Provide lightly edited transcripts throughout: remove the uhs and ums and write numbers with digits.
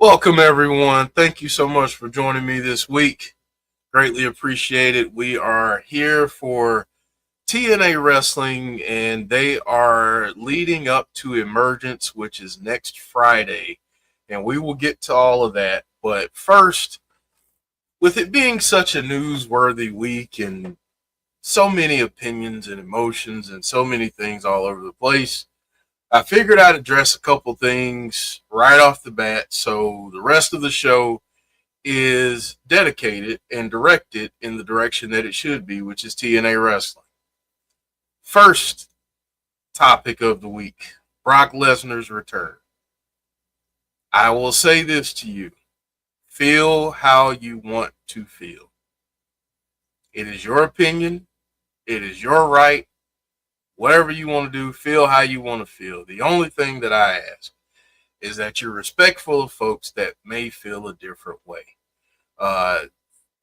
Welcome, everyone. Thank you so much for joining me this week. Greatly appreciate it. We are here for TNA Wrestling, and they are leading up to Emergence, which is next Friday. And we will get to all of that. But first, with it being such a newsworthy week and so many opinions and emotions and so many things all over the place, I figured I'd address a couple things right off the bat so the rest of the show is dedicated and directed in the direction that it should be, which is TNA Wrestling. First topic of the week, Brock Lesnar's return. I will say this to you. Feel how you want to feel. It is your opinion. It is your right. Whatever you want to do, feel how you want to feel. The only thing that I ask is that you're respectful of folks that may feel a different way.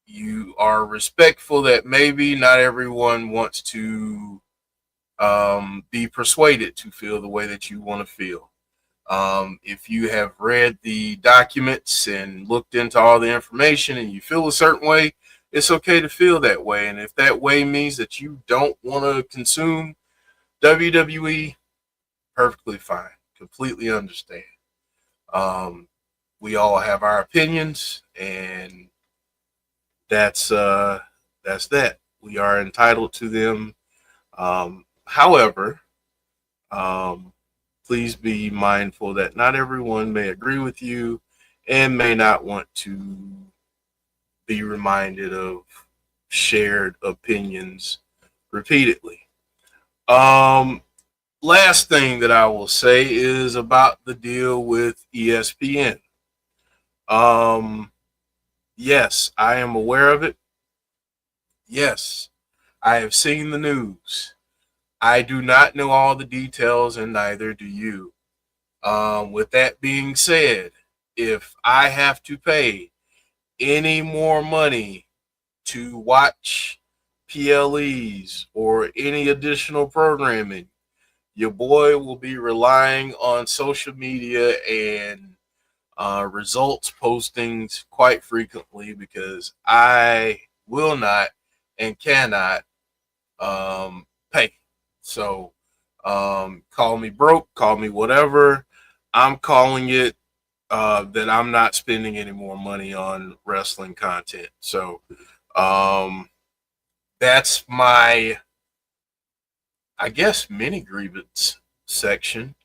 You are respectful that maybe not everyone wants to be persuaded to feel the way that you want to feel. If you have read the documents and looked into all the information and you feel a certain way, it's okay to feel that way. And if that way means that you don't want to consume WWE, perfectly fine. Completely understand. We all have our opinions, and that's that. We are entitled to them. However, please be mindful that not everyone may agree with you and may not want to be reminded of shared opinions repeatedly. Last thing that I will say is about the deal with ESPN. Yes, I am aware of it. Yes, I have seen the news. I do not know all the details, and neither do you. With that being said, if I have to pay any more money to watch PLEs or any additional programming, your boy will be relying on social media and results postings quite frequently because I will not and cannot pay. So call me broke, call me whatever. I'm calling it that I'm not spending any more money on wrestling content. So that's my, I guess, mini grievance section.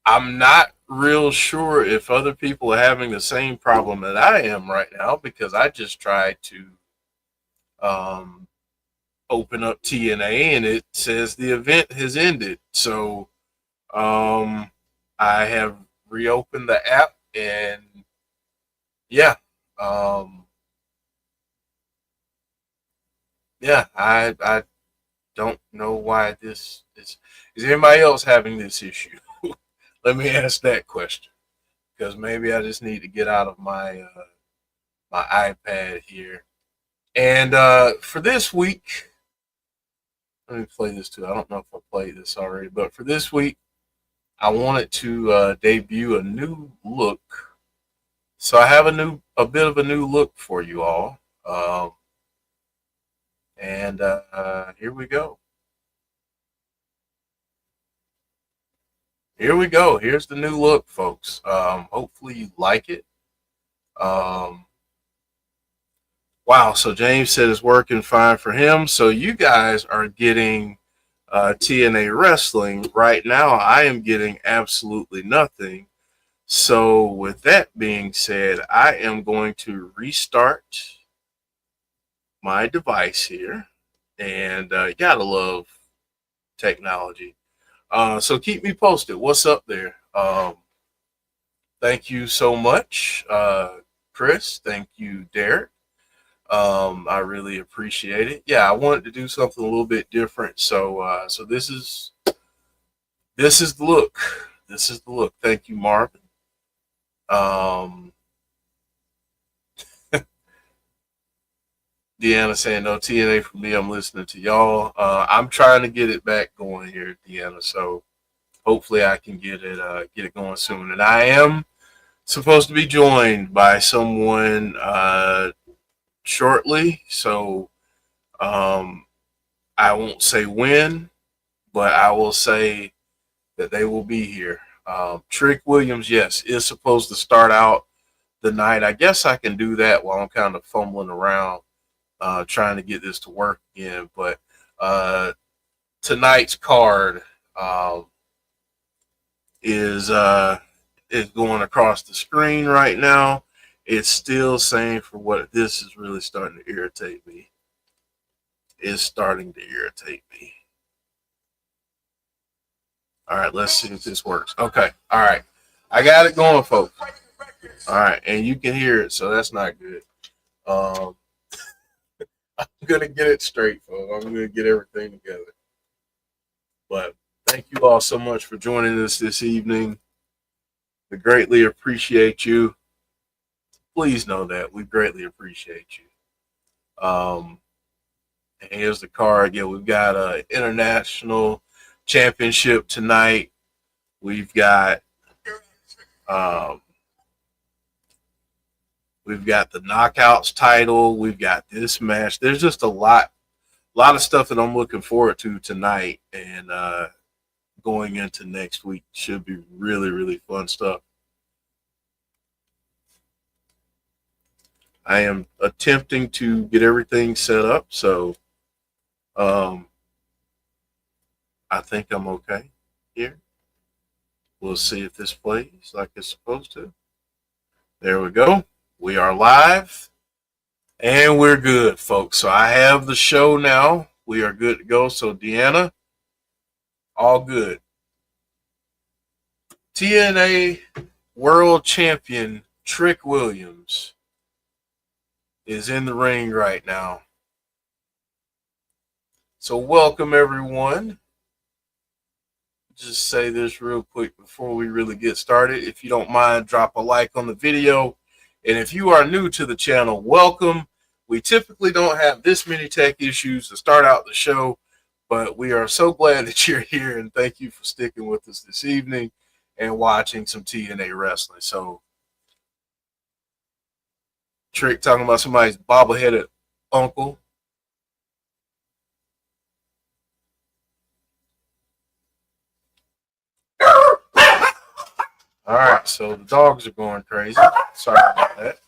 I'm not real sure if other people are having the same problem that I am right now because I just tried to um, open up TNA and it says the event has ended. So I have reopened the app and yeah, um, I don't know why this is anybody else having this issue. Let me ask that question because maybe I just need to get out of my iPad here. And for this week, let me play this too. I don't know if I played this already, but for this week, I wanted to debut a new look. So I have a bit of a new look for you all, and here we go. Here we go. Here's the new look, folks. Hopefully you like it. Um, wow. So James said it's working fine for him. So you guys are getting TNA Wrestling right now. I am getting absolutely nothing. So with that being said, I am going to restart my device here, and you gotta love technology. So keep me posted. What's up there? Thank you so much, Chris. Thank you, Derek. I really appreciate it. Yeah, I wanted to do something a little bit different. So this is the look. This is the look. Thank you, Marvin. Um, Deanna saying no TNA for me. I'm listening to y'all. I'm trying to get it back going here, Deanna. So hopefully I can get it going soon. And I am supposed to be joined by someone shortly. So I won't say when, but I will say that they will be here. Trick Williams, yes, is supposed to start out the night. I guess I can do that while I'm kind of fumbling around trying to get this to work again. But tonight's card um, is is going across the screen right now. It's still saying for what this is really starting to irritate me. Is starting to irritate me. All right, let's see if this works. Okay, all right. I got it going, folks. All right, and you can hear it, so that's not good. Um, I'm gonna get it straight, folks. I'm gonna get everything together. But thank you all so much for joining us this evening. We greatly appreciate you. Please know that we greatly appreciate you. And here's the card. Yeah, we've got an international championship tonight. We've got um, we've got the knockouts title. We've got this match. There's just a lot of stuff that I'm looking forward to tonight, and going into next week should be really, really fun stuff. I am attempting to get everything set up, so I think I'm okay here. We'll see if this plays like it's supposed to. There we go. We are live and we're good, folks. So I have the show now. We are good to go. So Deanna, all good. TNA World Champion Trick Williams is in the ring right now. So welcome everyone. Just say this real quick before we really get started. If you don't mind, drop a like on the video. And if you are new to the channel, welcome. We typically don't have this many tech issues to start out the show, but we are so glad that you're here, and thank you for sticking with us this evening and watching some TNA Wrestling. So, Trick talking about somebody's bobbleheaded uncle. All right, so the dogs are going crazy. Sorry about that.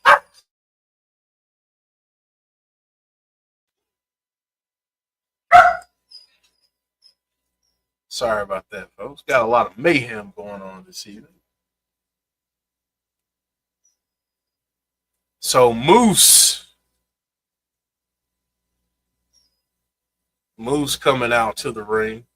Sorry about that, folks. Got a lot of mayhem going on this evening. So Moose coming out to the ring.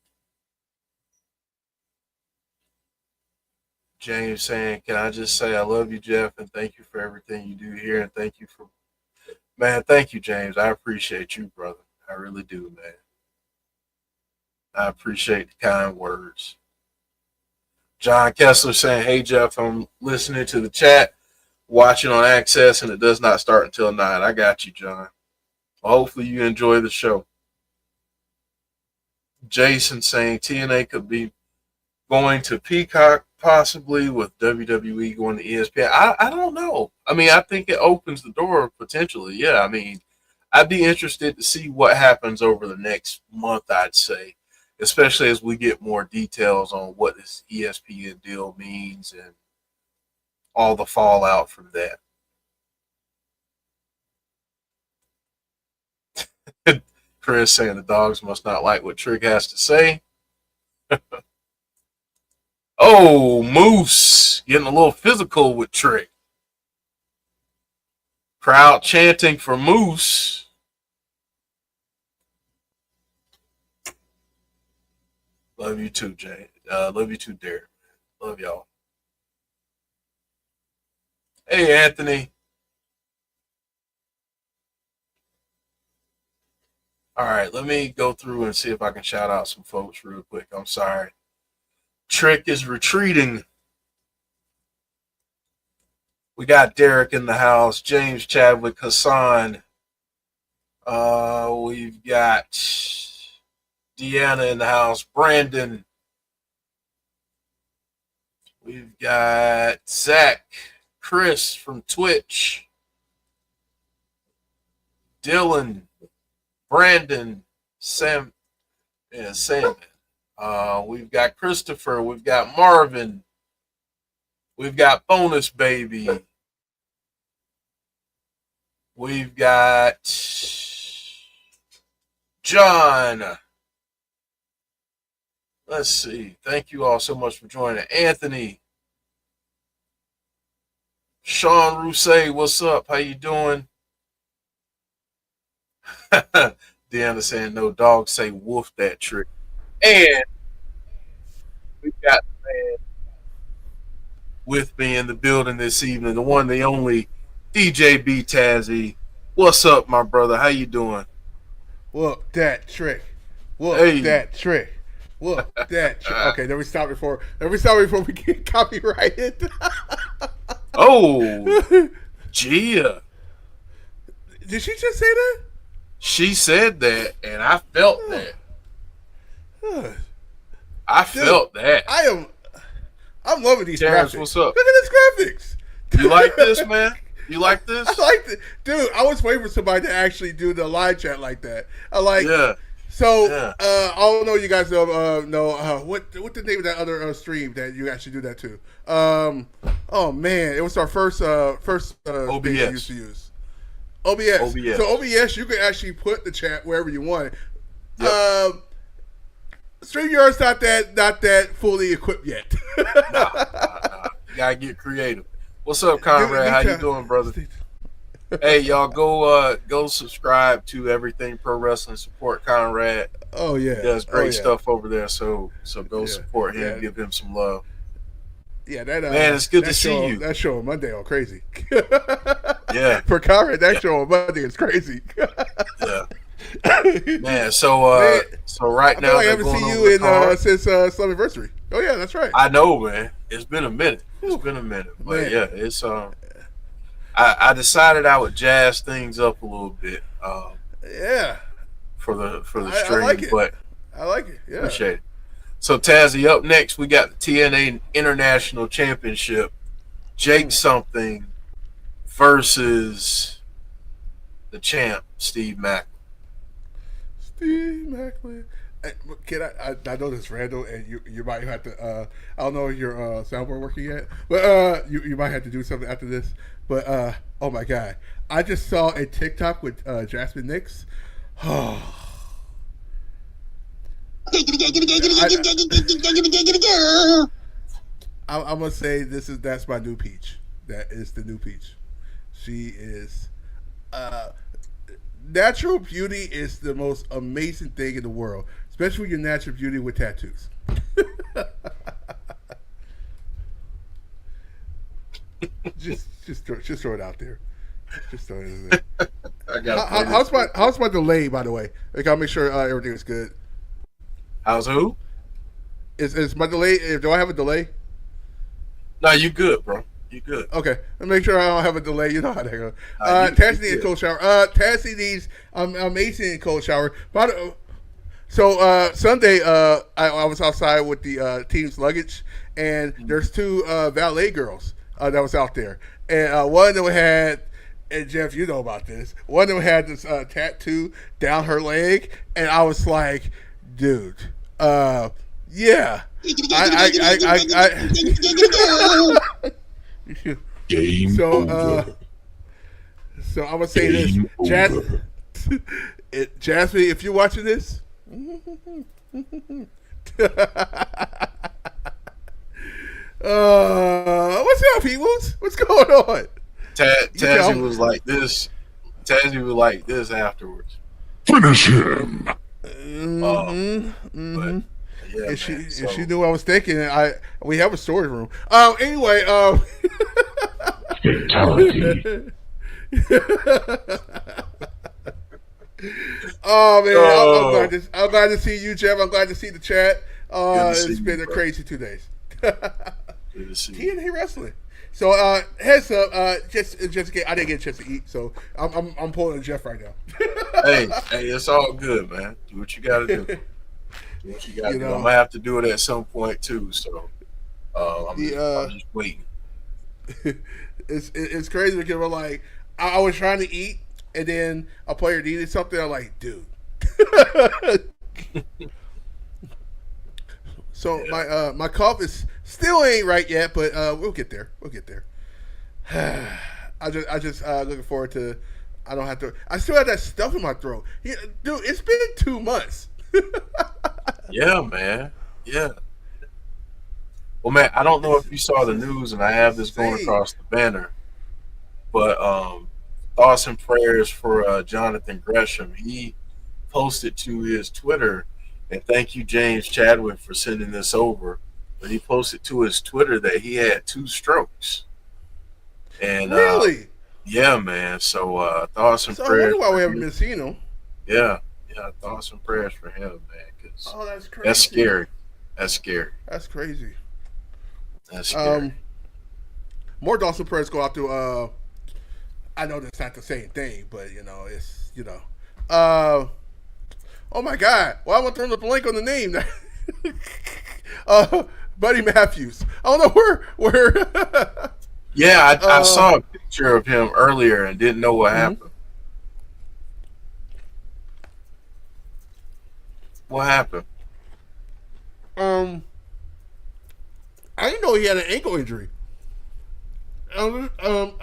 James saying, "Can I just say I love you, Jeff, and thank you for everything you do here, and thank you for, man, thank you, James. I appreciate you, brother. I really do, man. I appreciate the kind words." John Kessler saying, "Hey, Jeff, I'm listening to the chat, watching on Access, and it does not start until 9. I got you, John. Well, hopefully you enjoy the show." Jason saying, "TNA could be going to Peacock, possibly with WWE going to ESPN. I don't know. I mean, I think it opens the door potentially. Yeah, I mean, I'd be interested to see what happens over the next month, I'd say, especially as we get more details on what this ESPN deal means and all the fallout from that." Chris saying the dogs must not like what Trick has to say. Oh, Moose getting a little physical with Trick. Crowd chanting for Moose. Love you too, Jay. Love you too, Derek. Love y'all. Hey, Anthony. All right, let me go through and see if I can shout out some folks real quick. I'm sorry. Trick is retreating. We got Derek in the house, James Chadwick, Hassan. We've got Deanna in the house, Brandon. We've got Zach. Chris from Twitch, Dylan, Brandon, Sam, and Sam. We've got Christopher. We've got Marvin. We've got Bonus Baby. We've got John. Let's see. Thank you all so much for joining. Anthony. Sean Rousset, what's up? How you doing? Deanna saying no dogs say wolf that trick. And we've got the man with me in the building this evening, the one, the only DJ B Tazzy. What's up, my brother? How you doing? Whoop that trick. Whoop that trick. Whoop that trick. Okay, let me stop before we get copyrighted. Oh, Gia. Did she just say that? She said that, and I felt that. I felt that. I'm loving these Terrence, graphics. what's up? Look at these graphics. You like this, man? You like this? I like it. Dude, I was waiting for somebody to actually do the live chat like that. Yeah. So, I don't know you guys know what the name of that other stream that you actually do that to. Oh man, it was our first OBS. thing we used to use. OBS. So OBS, you can actually put the chat wherever you want. Yep. StreamYard's not that fully equipped yet. Nah. You gotta get creative. What's up, Conrad? How you doing, brother? Hey, y'all, go subscribe to Everything Pro Wrestling. Support Conrad. Oh yeah, he does great stuff over there. So go support him. Give him some love. Yeah, that man, it's good to see you. That show on Monday on crazy. Yeah, for Conrad, that show on Monday is crazy. Yeah, man. So right now I haven't seen you in since Slammiversary. Oh yeah, that's right. I know, man. It's been a minute. But man. Yeah, it's I decided I would jazz things up a little bit. For the stream, I like it. But I like it. Yeah, appreciate it. So Tazzy, up next we got the TNA International Championship. Jake something versus the champ Steve Maclin. Steve Maclin. Can I know this random, and you might have to. I don't know if your soundboard working yet, but you might have to do something after this. But oh my god, I just saw a TikTok with Jasmine Nix. I'm gonna say that's my new peach. That is the new peach. She is. Natural beauty is the most amazing thing in the world, especially when you're natural beauty with tattoos. just throw it out there. Just throw it in there. How's my delay, by the way? I gotta make sure everything is good. How's who? Is my delay? Do I have a delay? No, you good, bro. You good. Okay. Let me make sure I don't have a delay. You know how that goes. Tassie needs a cold shower. Tassie needs amazing cold shower. So Sunday, I was outside with the team's luggage, and there's two valet girls that was out there. And one of them had, and Jeff, you know about this, one of them had this tattoo down her leg, and I was like, dude, yeah. Game over. So I'm gonna say this, Jasmine, if you're watching this, what's up, peoples? What's going on? Tazzy was like this. Tazzy was like this afterwards. Finish him. But, yeah, if she knew what I was thinking, we have a storage room. Anyway, fatality. Oh man, I'm glad to see you, Jeff. I'm glad to see the chat. It's been a crazy 2 days. Good to see you. TNA Wrestling. So heads up, just I didn't get a chance to eat, so I'm pulling Jeff right now. hey, it's all good, man. Do what you gotta do. Do what you gotta do. I'm gonna have to do it at some point too. So I'm just waiting. it's crazy because we're like, I was trying to eat, and then a player needed something. I'm like, dude. So my cough is still ain't right yet, but we'll get there. We'll get there. I just looking forward to. I don't have to. I still have that stuff in my throat. Yeah, dude, it's been 2 months. Yeah, man. Yeah. Well, man, I don't know if you saw the news, and I have this going across the banner, but thoughts and prayers for Jonathan Gresham. He posted to his Twitter, and thank you, James Chadwick, for sending this over. But he posted to his Twitter that he had 2 strokes. And really? Yeah, man. So thoughts and so prayers. I wonder why we haven't been seeing him. Yeah, thoughts and prayers for him, man. Cause that's crazy. That's scary. That's scary. That's crazy. That's scary. More thoughts and prayers go out to. I know that's not the same thing, but it's oh my God! Well, I want to turn the blank on the name. Buddy Matthews. I don't know where. Yeah, I saw a picture of him earlier and didn't know what happened. What happened? I didn't know he had an ankle injury. I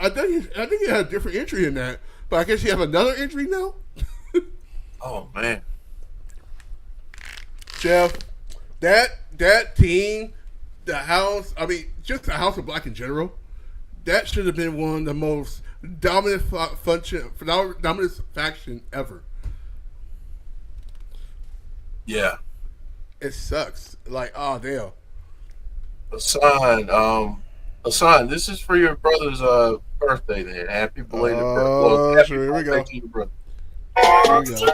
think he had a different injury in that, but I guess he have another injury now. Oh man, Jeff, that team, the house. I mean, just the House of Black in general. That should have been one of the most dominant faction ever. Yeah. It sucks. Like, oh damn. Hassan, this is for your brother's birthday. Then happy belated birthday. Sure, here we go. To your brother. Here we go.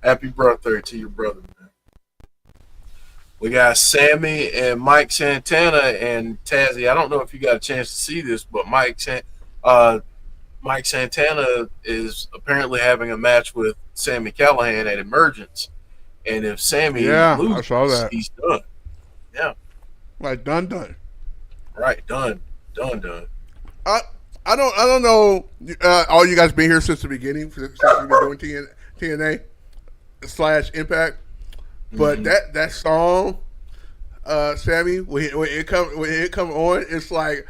Happy birthday to your brother, man. We got Sammy and Mike Santana and Tazzy. I don't know if you got a chance to see this, but Mike Santana is apparently having a match with Sami Callihan at Emergence. And if Sammy loses, I saw that. He's done. Yeah. Like done. Right, done. I don't know. All you guys been here since the beginning, since we've been doing TNA / Impact, but that song, Sammy, when it come on, it's like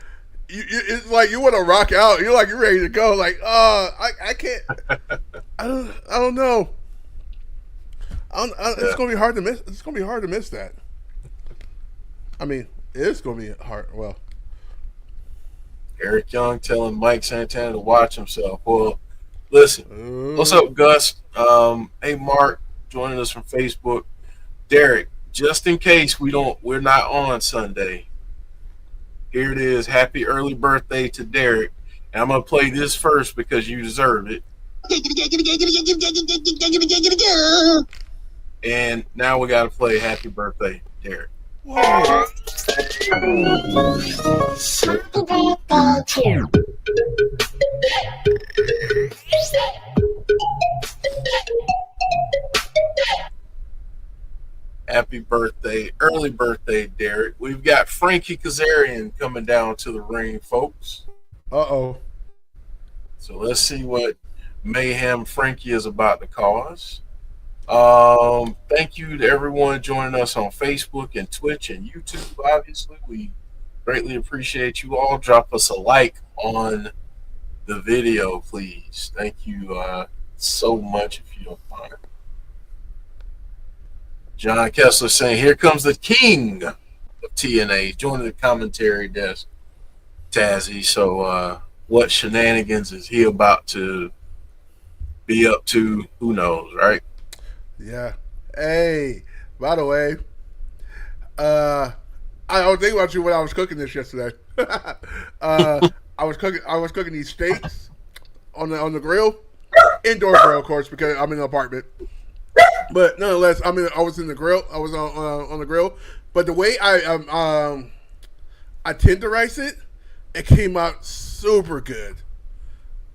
it's like you want to rock out. You're like you're ready to go. Like I can't. I don't know. It's gonna be hard to miss. It's gonna be hard to miss that. I mean, it's gonna be hard. Well. Eric Young telling Mike Santana to watch himself. Well, listen. What's up, Gus? Hey, Mark, joining us from Facebook. Derek, just in case we're not on Sunday. Here it is. Happy early birthday to Derek. And I'm gonna play this first because you deserve it. And now we gotta play Happy Birthday, Derek. Whoa. Happy birthday, early birthday, Derek. We've got Frankie Kazarian coming down to the ring, folks. Uh-oh. So let's see what mayhem Frankie is about to cause. Thank you to everyone joining us on Facebook and Twitch and YouTube. Obviously, we greatly appreciate you all. Drop us a like on the video, please. Thank you so much, if you don't mind. John Kessler saying, "Here comes the king of TNA," joining the commentary desk. Tazzy. So, what shenanigans is he about to be up to? Who knows, right? Yeah. Hey, by the way, I was thinking about you when I was cooking this yesterday. I was cooking these steaks on the grill, indoor grill, of course, because I'm in an apartment. But nonetheless, I was in the grill. I was on the grill. But the way I tenderize it, it came out super good.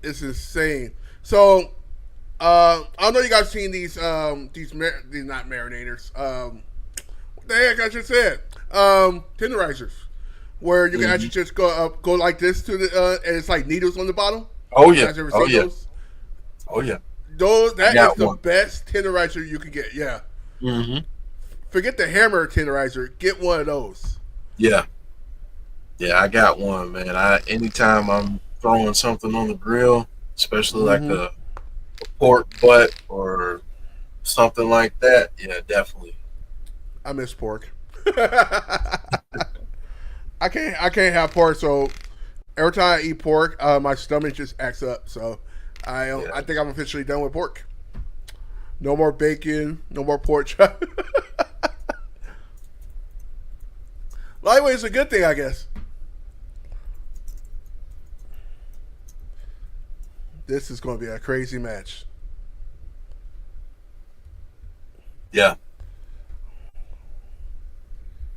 It's insane. So I know you guys seen these not marinators. What the heck I just said? Tenderizers, where you can actually just go like this to the and it's like needles on the bottom. Oh You yeah. guys ever Oh seen yeah. those? Oh yeah. That is the one. best tenderizer you can get. Yeah. Mm-hmm. Forget the hammer tenderizer. Get one of those. Yeah. Yeah, I got one, man. Anytime I'm throwing something on the grill, especially like a pork butt or something like that, yeah, definitely. I miss pork. I can't have pork, so every time I eat pork, my stomach just acts up. So I think I'm officially done with pork. No more bacon, no more pork chop. Lightweight is a good thing, I guess. This is going to be a crazy match. Yeah.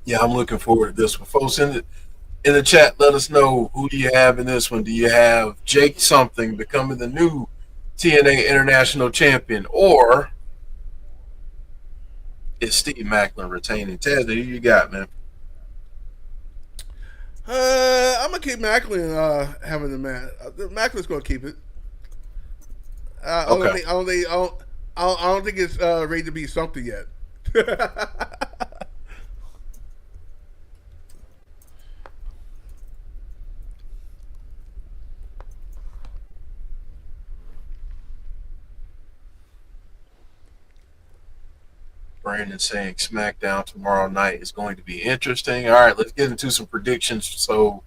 Yeah, I'm looking forward to this one. Folks in the chat, let us know, who do you have in this one? Do you have Jake something becoming the new TNA International Champion, or is Steve Maclin retaining? Ted, who you got, man? I'm gonna keep Maclin having the match. Macklin's gonna keep it. I don't think it's ready to be something yet. Brandon saying SmackDown tomorrow night is going to be interesting. All right, let's get into some predictions. So,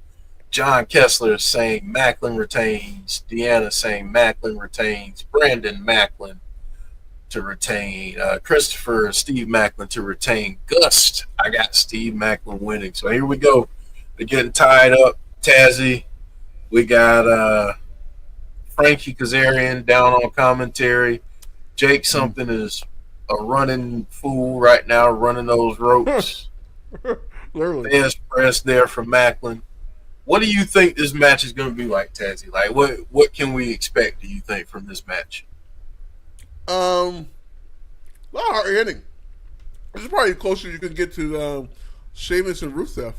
John Kessler is saying Maclin retains. Deanna saying Maclin retains. Brandon Maclin to retain. Christopher, Steve Maclin to retain. Gust, I got Steve Maclin winning. So here we go. They're getting tied up. Tazzy, we got Frankie Kazarian down on commentary. Jake something is a running fool right now, running those ropes. Literally. Fans press there from Maclin. What do you think this match is going to be like, Tazzy? Like, what can we expect, do you think, from this match? A lot of hard hitting. This is probably the closest you can get to Sheamus and Rusev.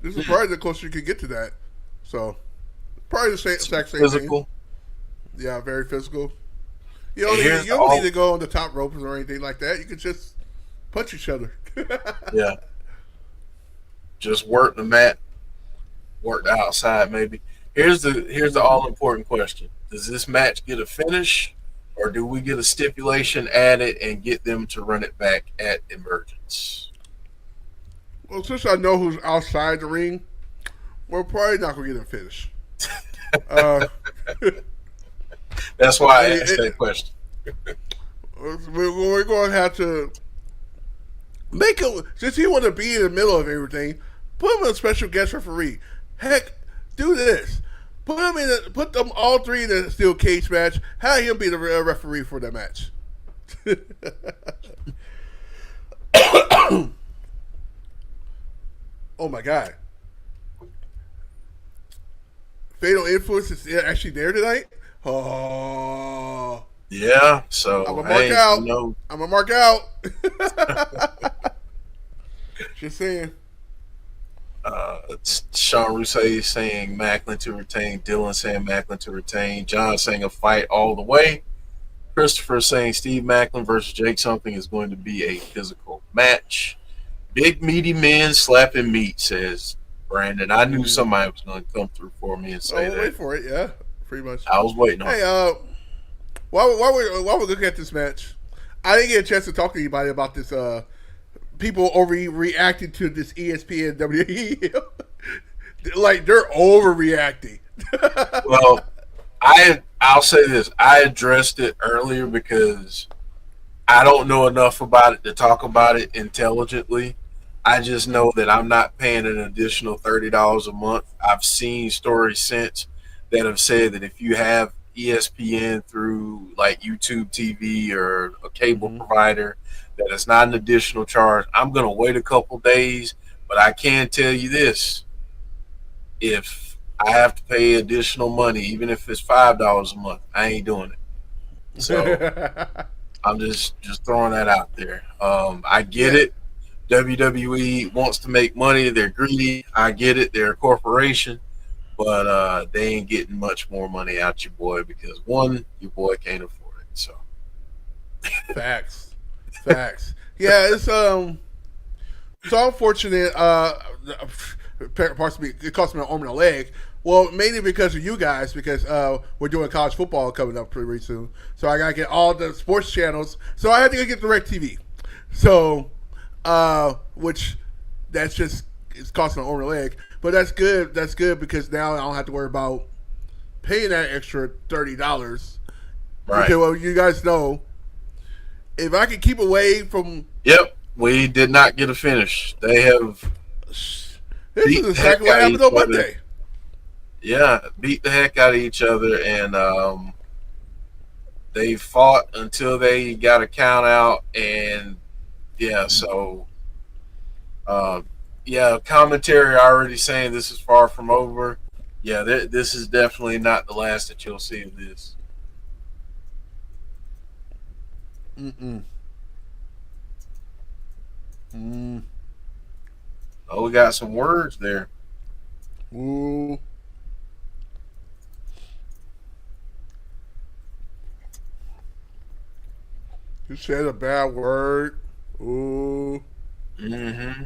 This is probably the closest you can get to that. So, probably the exact same physical. Thing. Yeah, very physical. You don't need to go on the top ropes or anything like that. You can just punch each other. Yeah. Just work the mat. Work the outside, maybe. Here's the all important question: does this match get a finish, or do we get a stipulation added and get them to run it back at Emergence? Well, since I know who's outside the ring, we're probably not going to get a finish. That's why I asked that question. We're going to have to make him, since he want to be in the middle of everything, put him in a special guest referee. Heck, do this. Put them all three in a steel cage match. Have him be the referee for that match. Oh my God. Fatal Influence is actually there tonight? Oh. Yeah, so I'm going to mark out. I'm going to mark out. Just saying. Sean Rousseau saying Maclin to retain. Dylan saying Maclin to retain. John saying a fight all the way. Christopher saying Steve Maclin versus Jake something is going to be a physical match. Big meaty men slapping meat, says Brandon. I knew somebody was going to come through for me and say that. Wait for it, yeah, pretty much. I was waiting on it. Hey, while we're looking at this match, I didn't get a chance to talk to anybody about this. People overreacting to this ESPN WWE. Like, they're overreacting. Well, I'll say this. I addressed it earlier because I don't know enough about it to talk about it intelligently. I just know that I'm not paying an additional $30 a month. I've seen stories since that have said that if you have ESPN through like YouTube TV or a cable provider, that it's not an additional charge. I'm going to wait a couple days, but I can tell you this. If I have to pay additional money, even if it's $5 a month. I ain't doing it. So I'm just throwing that out there. I get it. WWE wants to make money. They're greedy. I get it. They're a corporation, but they ain't getting much more money out your boy because one, your boy can't afford it. So facts. Yeah, it's unfortunate. Possibly it cost me an arm and a leg. Well, mainly because of you guys, because we're doing college football coming up pretty soon. So I gotta get all the sports channels. So I had to go get DirecTV. So, which that's just it's costing an arm and a leg. But that's good. That's good because now I don't have to worry about paying that extra $30. right. Okay, well, you guys know if I can keep away from. Yep, we did not get a finish. They have. This is exactly what happened on Monday. Yeah, beat the heck out of each other, and they fought until they got a count out, and so commentary already saying this is far from over. Yeah, this is definitely not the last that you'll see of this. Oh, we got some words there. Ooh. You said a bad word. Ooh. Mm-hmm.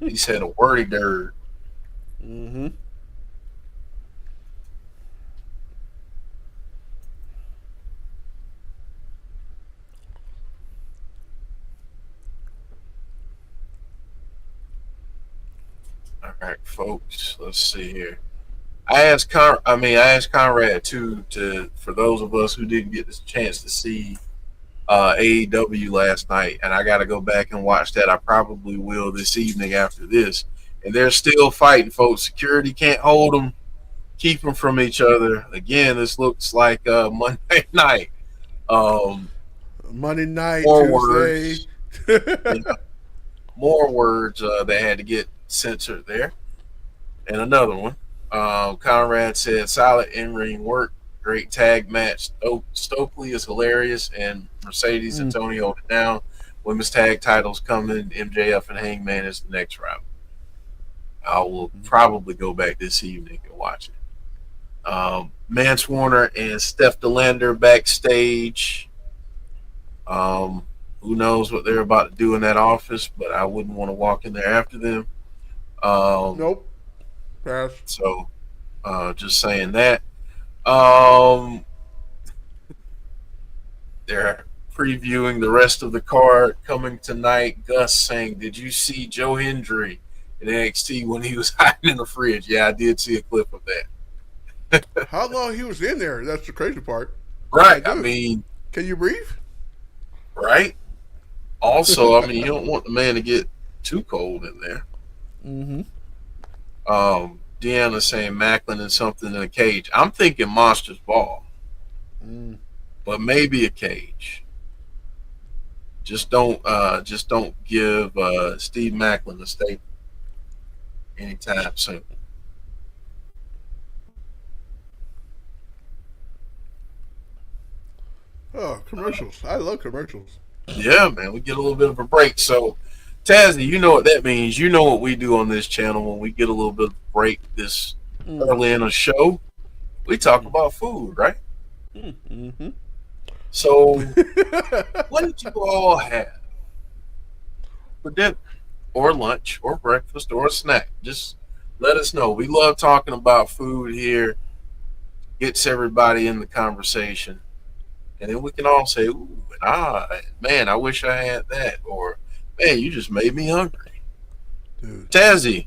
He said a wordy dirt. Mm-hmm. All right, folks. Let's see here. I asked Conrad too for those of us who didn't get this chance to see AEW last night, and I got to go back and watch that. I probably will this evening after this. And they're still fighting, folks. Security can't hold them, keep them from each other. Again, this looks like Monday night. Monday night, More Tuesday. words. More words they had to get censored there. And another one. Conrad said, solid in-ring work. Great tag match. Stokely is hilarious, and Mercedes and Tony hold it down. Women's tag titles coming. MJF and Hangman is the next round. I will probably go back this evening and watch it. Mance Warner and Steph DeLander backstage. Who knows what they're about to do in that office, but I wouldn't want to walk in there after them. Nope. Pass. So, just saying that. They're previewing the rest of the card coming tonight. Gus saying, did you see Joe Hendry in NXT when he was hiding in the fridge? Yeah, I did see a clip of that. How long he was in there? That's the crazy part. Right. I mean, can you breathe? Right. Also, I mean, you don't want the man to get too cold in there. Deanna saying Maclin and something in a cage. I'm thinking Monster's Ball, but maybe a cage. Just don't give Steve Maclin a statement anytime soon. Oh, commercials! I love commercials. Yeah, man, we get a little bit of a break. So, Tazzy, you know what that means. You know what we do on this channel when we get a little bit of a break this early in a show. We talk about food, right? So, what did you all have for dinner, or lunch, or breakfast, or a snack? Just let us know. We love talking about food here. Gets everybody in the conversation. And then we can all say, ooh, man, I wish I had that. Or, man, you just made me hungry. Dude. Tazzy.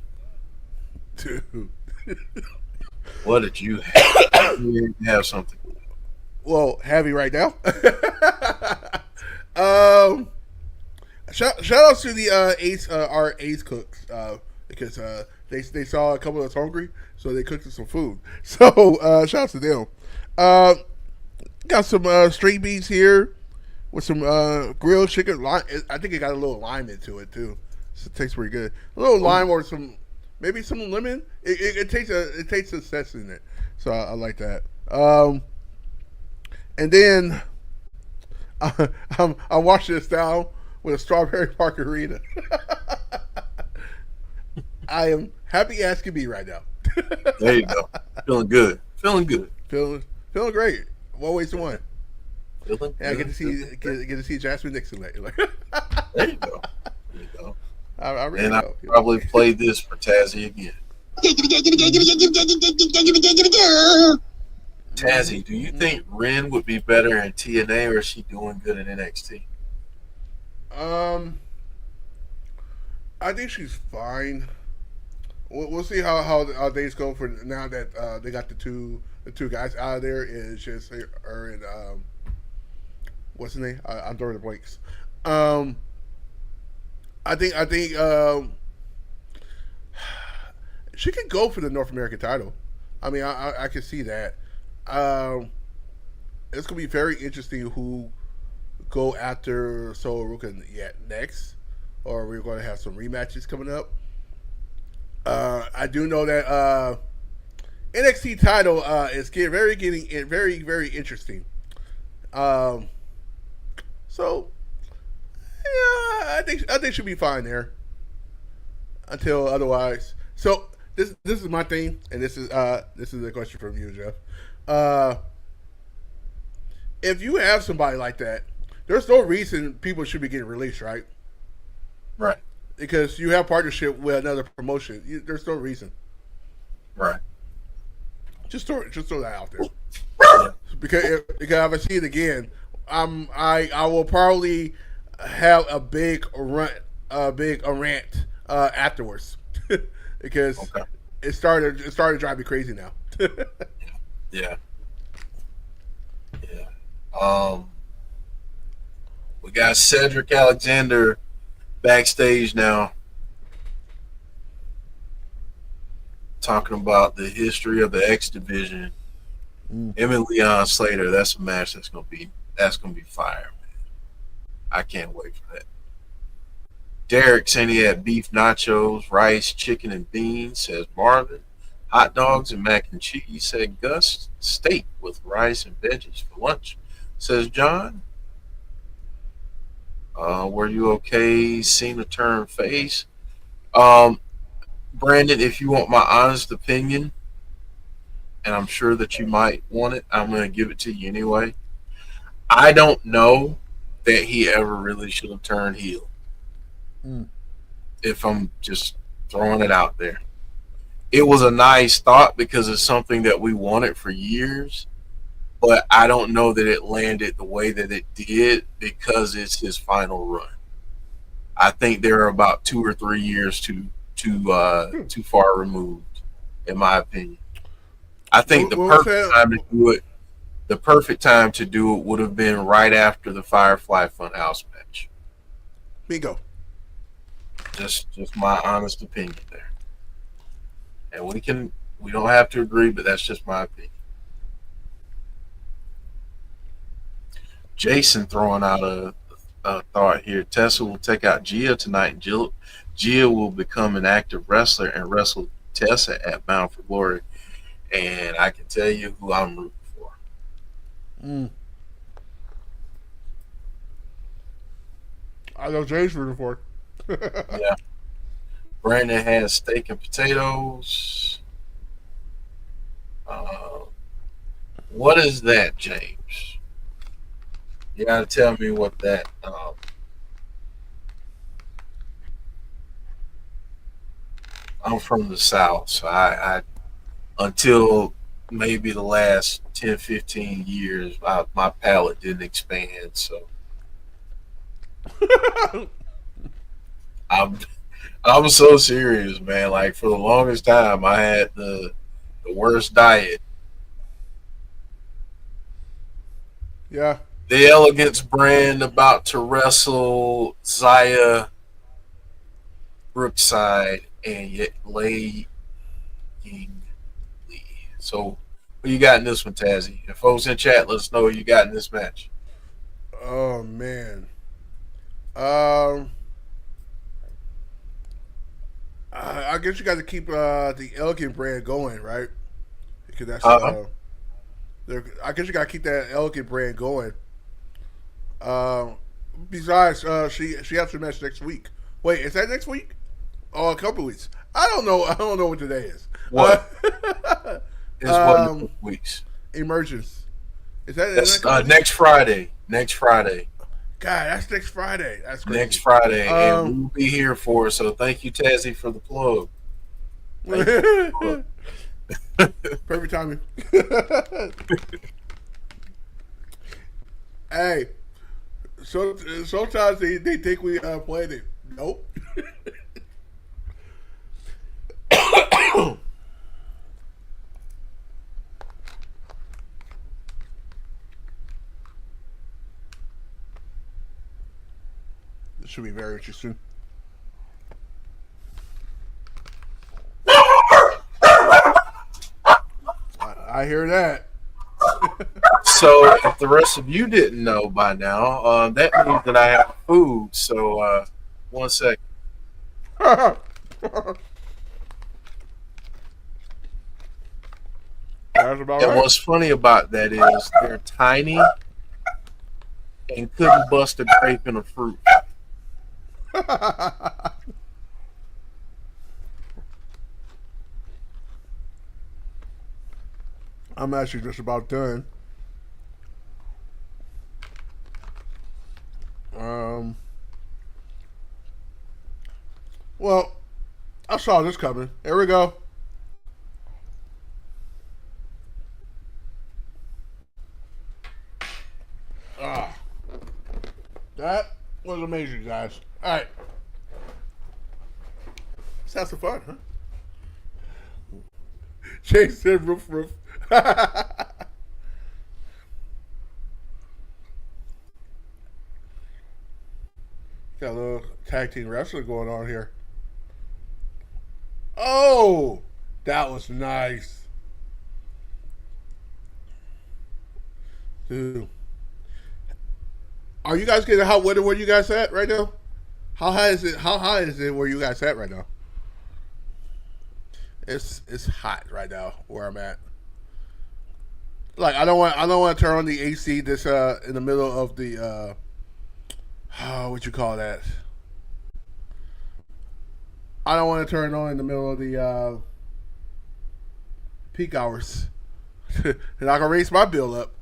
Dude. What did you have? You have something. Well, heavy right now. Shout out to the our Ace cooks because they saw a couple of us hungry, so they cooked us some food. So shout out to them. Got some string beans here with some grilled chicken. I think it got a little lime into it too. So it tastes pretty good. A little lime or some maybe some lemon. It tastes a zest in it, so I like that. And then I'm washing this down with a strawberry margarita. I am happy as can be right now. There you go. Feeling good. Feeling good. Feeling great. One ways to one. Feeling Yeah, I good. get to see Jasmine Nixon later. There you go. There you go. I really And know. I'll probably play this for Tazzy again. Tazzy, do you think Ren would be better in TNA or is she doing good in NXT? I think she's fine. We'll see how things go for now that they got the two guys out of there. It's just her and what's his name? I'm throwing the blanks. I think she could go for the North American title. I mean, I can see that. It's gonna be very interesting who go after Solo Ruka yet next, or we're going to have some rematches coming up. I do know that NXT title is getting very interesting. So yeah, I think she'll be fine there until otherwise. So this is my thing, and this is a question from you, Jeff. If you have somebody like that, there's no reason people should be getting released, right? Right. Because you have partnership with another promotion. There's no reason. Right. Just throw that out there. Because if I see it again, I will probably have a big rant afterwards because it started to drive me crazy now. Yeah. We got Cedric Alexander backstage now, talking about the history of the X Division. Him and Leon Slater. That's a match that's gonna be fire, man. I can't wait for that. Derek saying he had beef nachos, rice, chicken, and beans, says Marvin. Hot dogs and mac and cheese, said Gus. Steak with rice and veggies for lunch, says John. Were you okay seeing the turn face? Brandon, if you want my honest opinion, and I'm sure that you might want it, I'm going to give it to you anyway. I don't know that he ever really should have turned heel. If I'm just throwing it out there. It was a nice thought because it's something that we wanted for years, but I don't know that it landed the way that it did because it's his final run. I think they're about 2 or 3 years too far removed, in my opinion. I think the perfect time to do it would have been right after the Firefly Funhouse match. Bingo. Just my honest opinion there. And we don't have to agree, but that's just my opinion. Jason throwing out a thought here. Tessa will take out Gia tonight, and Gia will become an active wrestler and wrestle Tessa at Bound for Glory. And I can tell you who I'm rooting for. I know Jay's rooting for. Yeah. Brandon has steak and potatoes. What is that, James? You got to tell me what that. I'm from the South, so I until maybe the last 10, 15 years, my palate didn't expand. So I'm so serious, man. Like for the longest time, I had the worst diet. Yeah. The Elegance brand about to wrestle Zaya, Brookside, and yet Ying Lee. So, who you got in this one, Tazzy? And folks in chat, let us know who you got in this match. Oh man. I guess you got to keep the Elegant brand going, right? Because that's I guess you got to keep that Elegant brand going. Besides, she has her match next week. Wait, is that next week? Oh, a couple weeks. I don't know. I don't know what today is. What? It's what weeks? Emergence. Is that next Friday? Next Friday. God, that's next Friday. That's crazy. Next Friday, and we'll be here for it. So thank you, Tazzy, for the plug. Perfect timing. Hey, so sometimes they think we played it. Nope. This should be very interesting. I hear that. So, if the rest of you didn't know by now, that means that I have food. So, 1 second. That's about And right. what's funny about that is they're tiny and couldn't bust a grape in a fruit. I'm actually just about done. Well, I saw this coming. Here we go. That was amazing, guys. All right. Let's have some fun, huh? Jayne said roof. Got a little tag team wrestling going on here. Oh, that was nice. Dude. Are you guys getting hot weather where you guys at right now? How high is it? How high is it where you guys at right now? It's hot right now where I'm at. Like I don't want to turn on the AC this in the middle of the what you call that? I don't want to turn it on in the middle of the peak hours. And I can raise my bill up.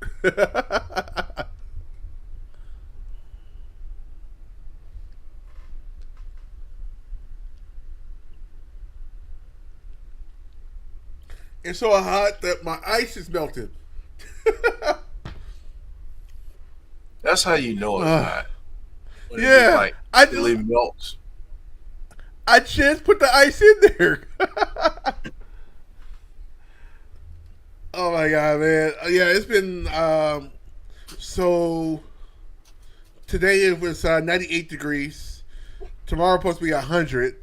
It's so hot that my ice is melted. That's how you know it's hot. When Yeah, it really melts. I just put the ice in there. Oh my god, man! Yeah, it's been so. Today it was 98 degrees. Tomorrow supposed to be 100.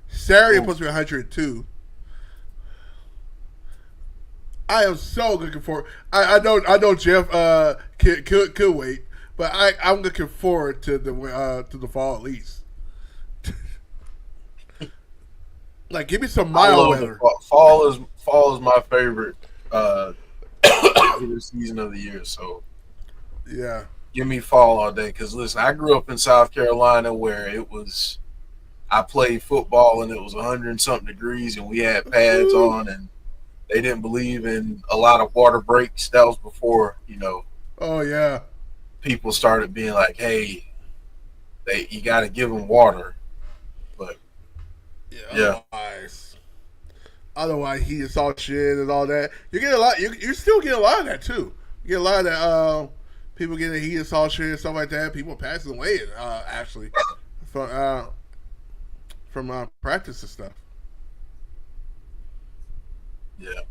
Saturday supposed to be 102. I am so looking forward. I know Jeff could wait, but I'm looking forward to the fall at least. Like, give me some mild weather. Fall is my favorite season of the year. So yeah, give me fall all day. Because listen, I grew up in South Carolina where I played football and it was 100 and something degrees and we had pads on and they didn't believe in a lot of water breaks. That was before, Oh yeah. People started being like, "Hey, you got to give them water." But yeah. Otherwise, heat and salt shit and all that. You get a lot. You still get a lot of that too. You get a lot of that. People getting heat and salt shit and stuff like that. People passing away actually from practice and stuff. Yeah.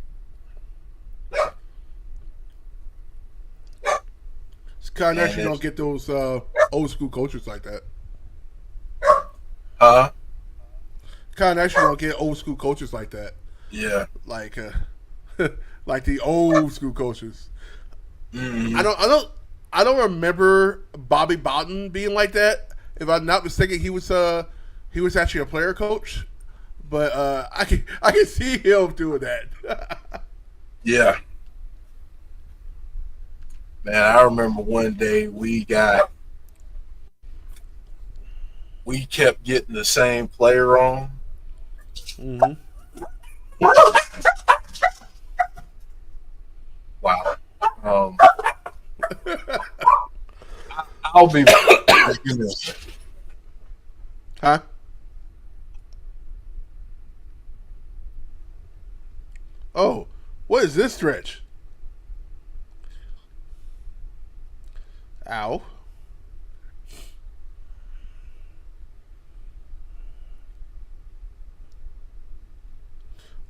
It's kind of nice you don't get those old school coaches like that. Huh? Kind of nice you don't get old school coaches like that. Yeah. Like like the old school coaches. Mm-hmm. I don't remember Bobby Bowden being like that. If I'm not mistaken, he was actually a player coach. but I can see him doing that. Yeah. Man, I remember one day we kept getting the same player on. Mm-hmm. Wow. I'll be back. Give me a second. Huh? Oh, what is this stretch? Ow.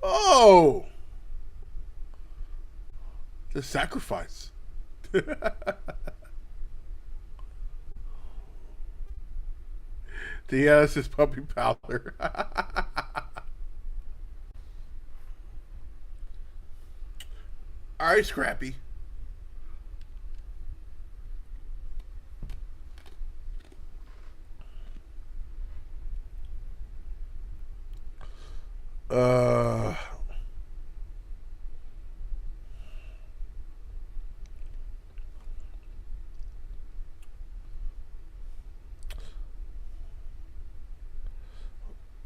Oh, the sacrifice. This is puppy powder. All right, Scrappy. Uh.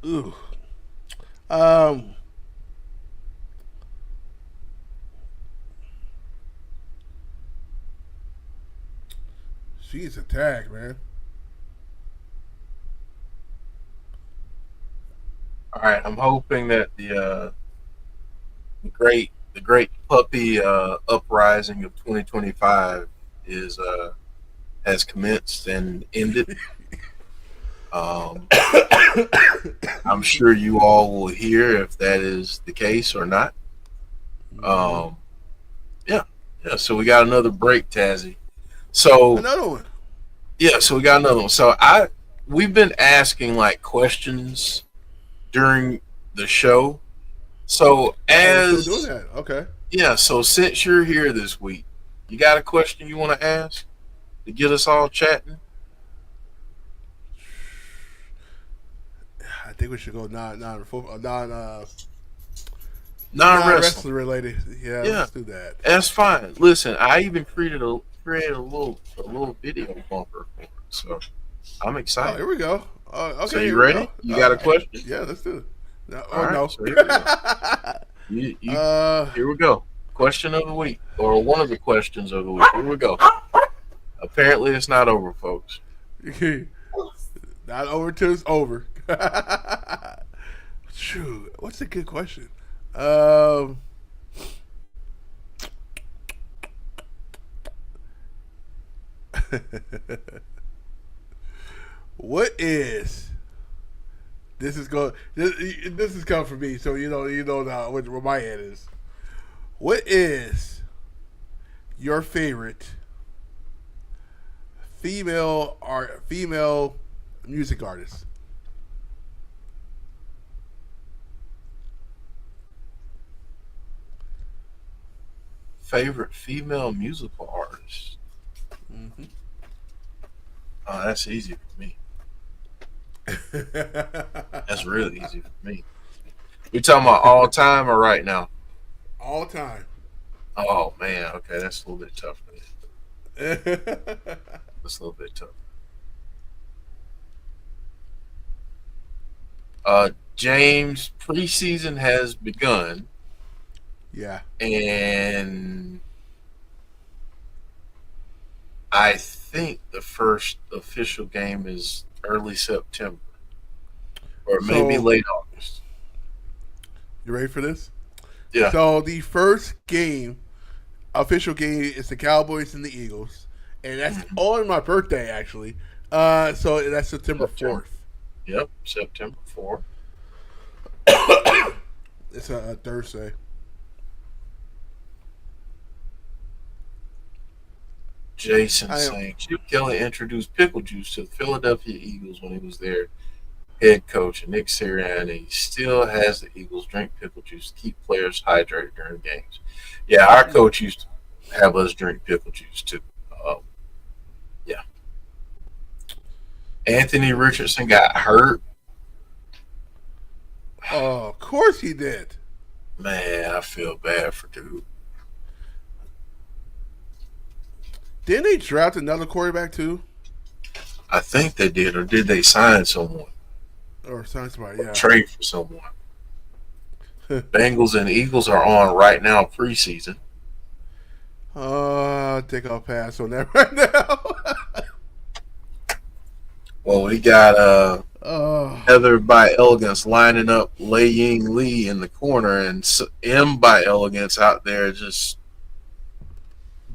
Ooh. Um. She's a tag, man. All right, I'm hoping that the great puppy uprising of 2025 is has commenced and ended. I'm sure you all will hear if that is the case or not. Yeah. So we got another break, Tazzy. So Another one. yeah, so we got another one. So we've been asking like questions during the show. So Still doing that. Okay. yeah, so since you're here this week, you got a question you want to ask to get us all chatting? I think we should go non Non-wrestling. related. Yeah, let's do that. That's fine. Listen, I even created a little video bumper for it, so I'm Oh, excited. here we go. Okay, So you ready? You got a question? Yeah, let's do it. No, All right, no. so here we go. Here we go. Question of the week, or one of the questions of the week. Here we go. Apparently, it's not over, folks. Not over till it's over. Shoot, what's a good question? What is this is going this is coming from me, so you know now where my head is. What is your favorite female music artist? Favorite female musical artist? Mm-hmm. Oh, that's easy for me. That's really easy for me. We talking about all time or right now? All time. Oh man, okay, that's a little bit tough for me. That's a little bit tough. James, preseason has begun. Yeah. And I think the first official game is early September. Or maybe late August. You ready for this? Yeah. So the first game, official game, is the Cowboys and the Eagles. And that's on my birthday, actually. So that's September 4th. Yep, September 4th. It's a Thursday. Jason saying Chip Kelly introduced pickle juice to the Philadelphia Eagles when he was their head coach, and Nick Sirianni still has the Eagles drink pickle juice to keep players hydrated during games. Yeah, our coach used to have us drink pickle juice too. Yeah. Anthony Richardson got hurt. Of course he did. Man, I feel bad for dude. Didn't they draft another quarterback too? I think they did, or did they sign someone? Or somebody, yeah. Trade for someone. Bengals and Eagles are on right now preseason. Take a pass on that right now. Well, we got Heather by Elegance lining up Ying Lee in the corner, and M by Elegance out there just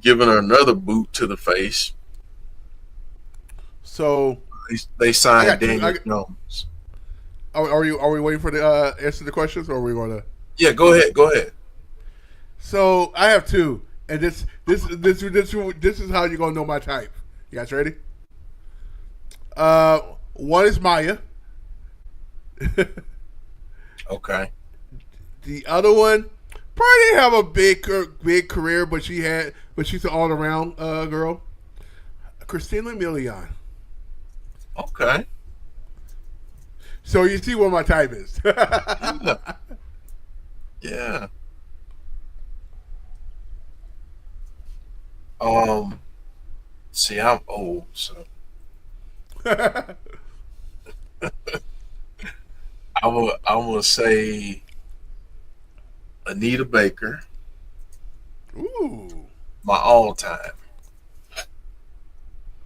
giving her another boot to the face. So they signed Daniel Jones. Are we waiting for the answer to the questions, or are we going to? Yeah, go ahead. So I have two, and this is how you're gonna know my type. You guys ready? One is Maya. Okay. The other one probably didn't have a big career, but she's an all around girl. Christina Milian. Okay. So you see what my type is. Yeah. See, I'm old, so I'm gonna say Anita Baker. Ooh. My all time.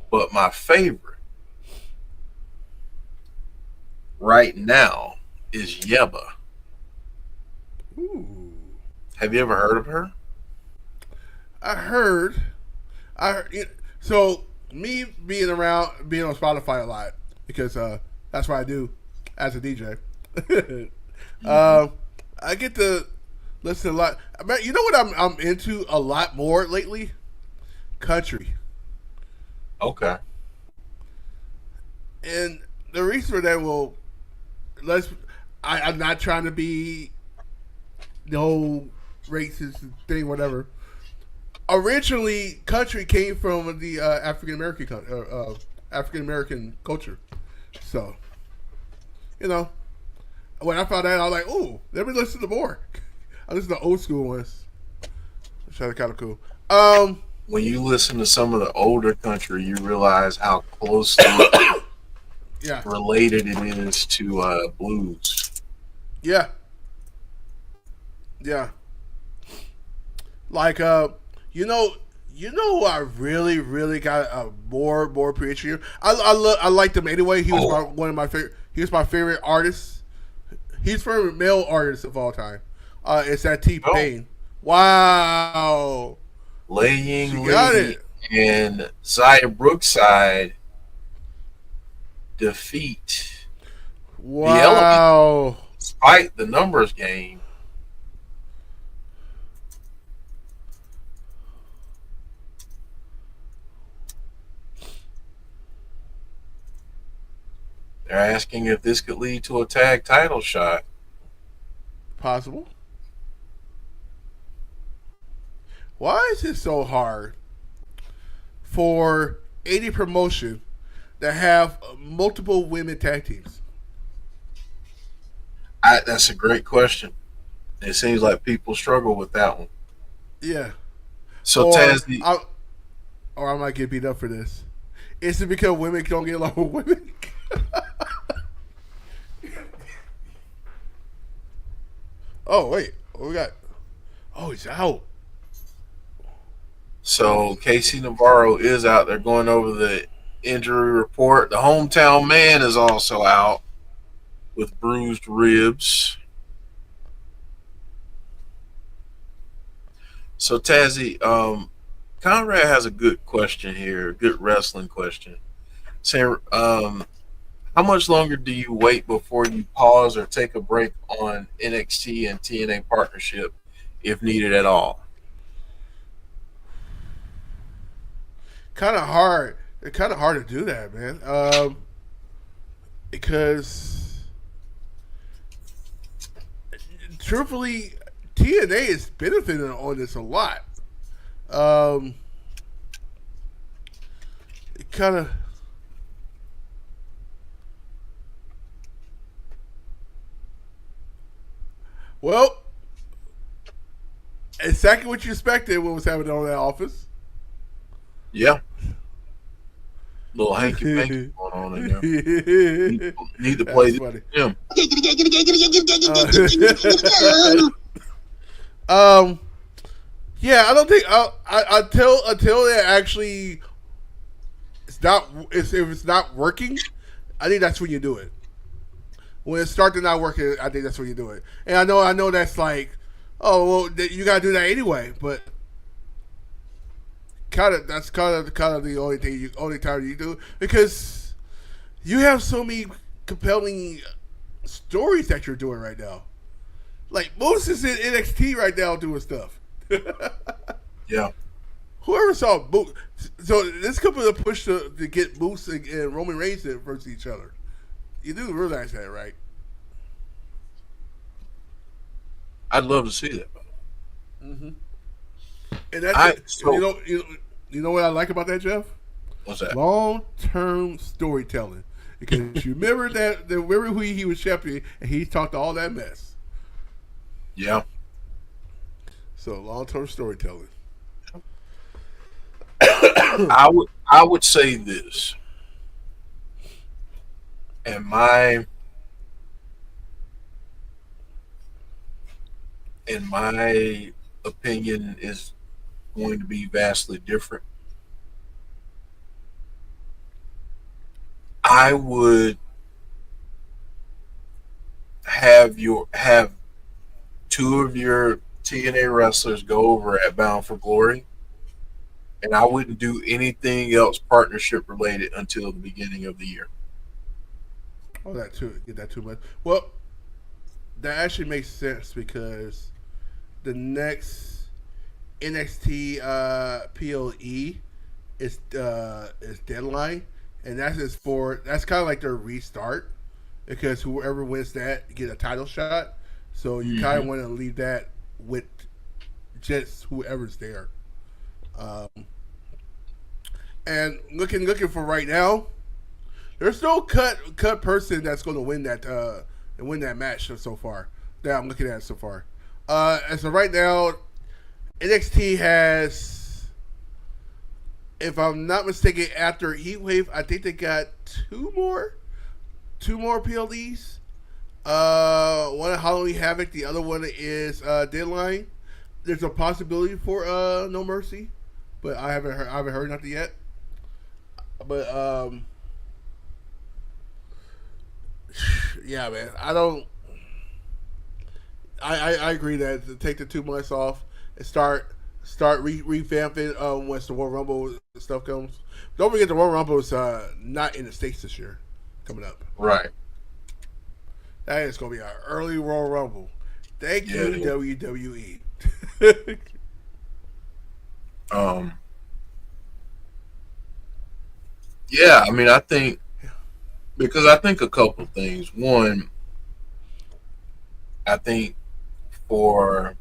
But my favorite right now is Yeba. Ooh. Have you ever heard of her? I heard. So me being on Spotify a lot because that's what I do as a DJ. I get to listen a lot. You know what I'm into a lot more lately? Country. Okay. And the reason for that, I'm not trying to be no racist thing, whatever. Originally, country came from the African American culture. So, when I found that, I was like, "Ooh, let me listen to more." I listen to old school ones, which are kind of cool. When you listen to some of the older country, you realize how closely related it is to blues. Yeah. Like who I really, really got a more appreciative. I liked him anyway. He was one of my favorite. He was my favorite artist. He's favorite male artist of all time. It's that T-Pain. Wow. Ying Lee and Zaya Brookside defeat the Elegance despite the numbers game. They're asking if this could lead to a tag title shot. Possible. Why is it so hard for any promotion to have multiple women tag teams? That's a great question. It seems like people struggle with that one. Yeah. So Tazzy, I might get beat up for this. Is it because women don't get along with women? Oh wait, what we got? Oh, he's out. So Casey Navarro is out there going over the injury report. The hometown man is also out with bruised ribs. So Tazzy, Conrad has a good question here, a good wrestling question. Saying, how much longer do you wait before you pause or take a break on NXT and TNA partnership if needed at all? Kind of hard. It's kind of hard to do that, man. Because truthfully, TNA is benefiting on this a lot. It kind of. Well, exactly what you expected. What was happening on that office? Yeah. Little hanky panky going on in there. Need to play That's funny. him. Yeah, I don't think until it actually if it's not working, I think that's when you do it. When it starts to not working, I think that's when you do it. And I know that's like, oh well, you gotta do that anyway. But that's kind of the only time you do it, because you have so many compelling stories that you're doing right now. Like Moose is in NXT right now doing stuff. Yeah. Whoever saw Moose, so this could be a push to get Moose and Roman Reigns versus each other. You do realize that, right? I'd love to see that. Mm-hmm. And that's you know what I like about that, Jeff? What's that? Long-term storytelling. Because you remember remember who he was champion, and he talked all that mess. Yeah. So long-term storytelling. I would say this, and my opinion is going to be vastly different. I would have two of your TNA wrestlers go over at Bound for Glory, and I wouldn't do anything else partnership related until the beginning of the year. Oh, that too. Get that too much. Well, that actually makes sense because the next NXT PLE is deadline, and that's kind of like their restart, because whoever wins that get a title shot. So you kind of want to leave that with just whoever's there. And looking for right now, there's no cut person that's going to win that match so far that I'm looking at so far. As of right now, NXT has, if I'm not mistaken, after Heatwave, I think they got two more PLDs. One Halloween Havoc, the other one is Deadline. There's a possibility for No Mercy, but I haven't heard nothing yet. But yeah, man, I agree that to take the 2 months off and start revamping once the Royal Rumble stuff comes. Don't forget the Royal Rumble is not in the States this year, coming up. Right. That is going to be an early Royal Rumble. Thank you, WWE. Yeah, I mean, I think a couple things. One, I think for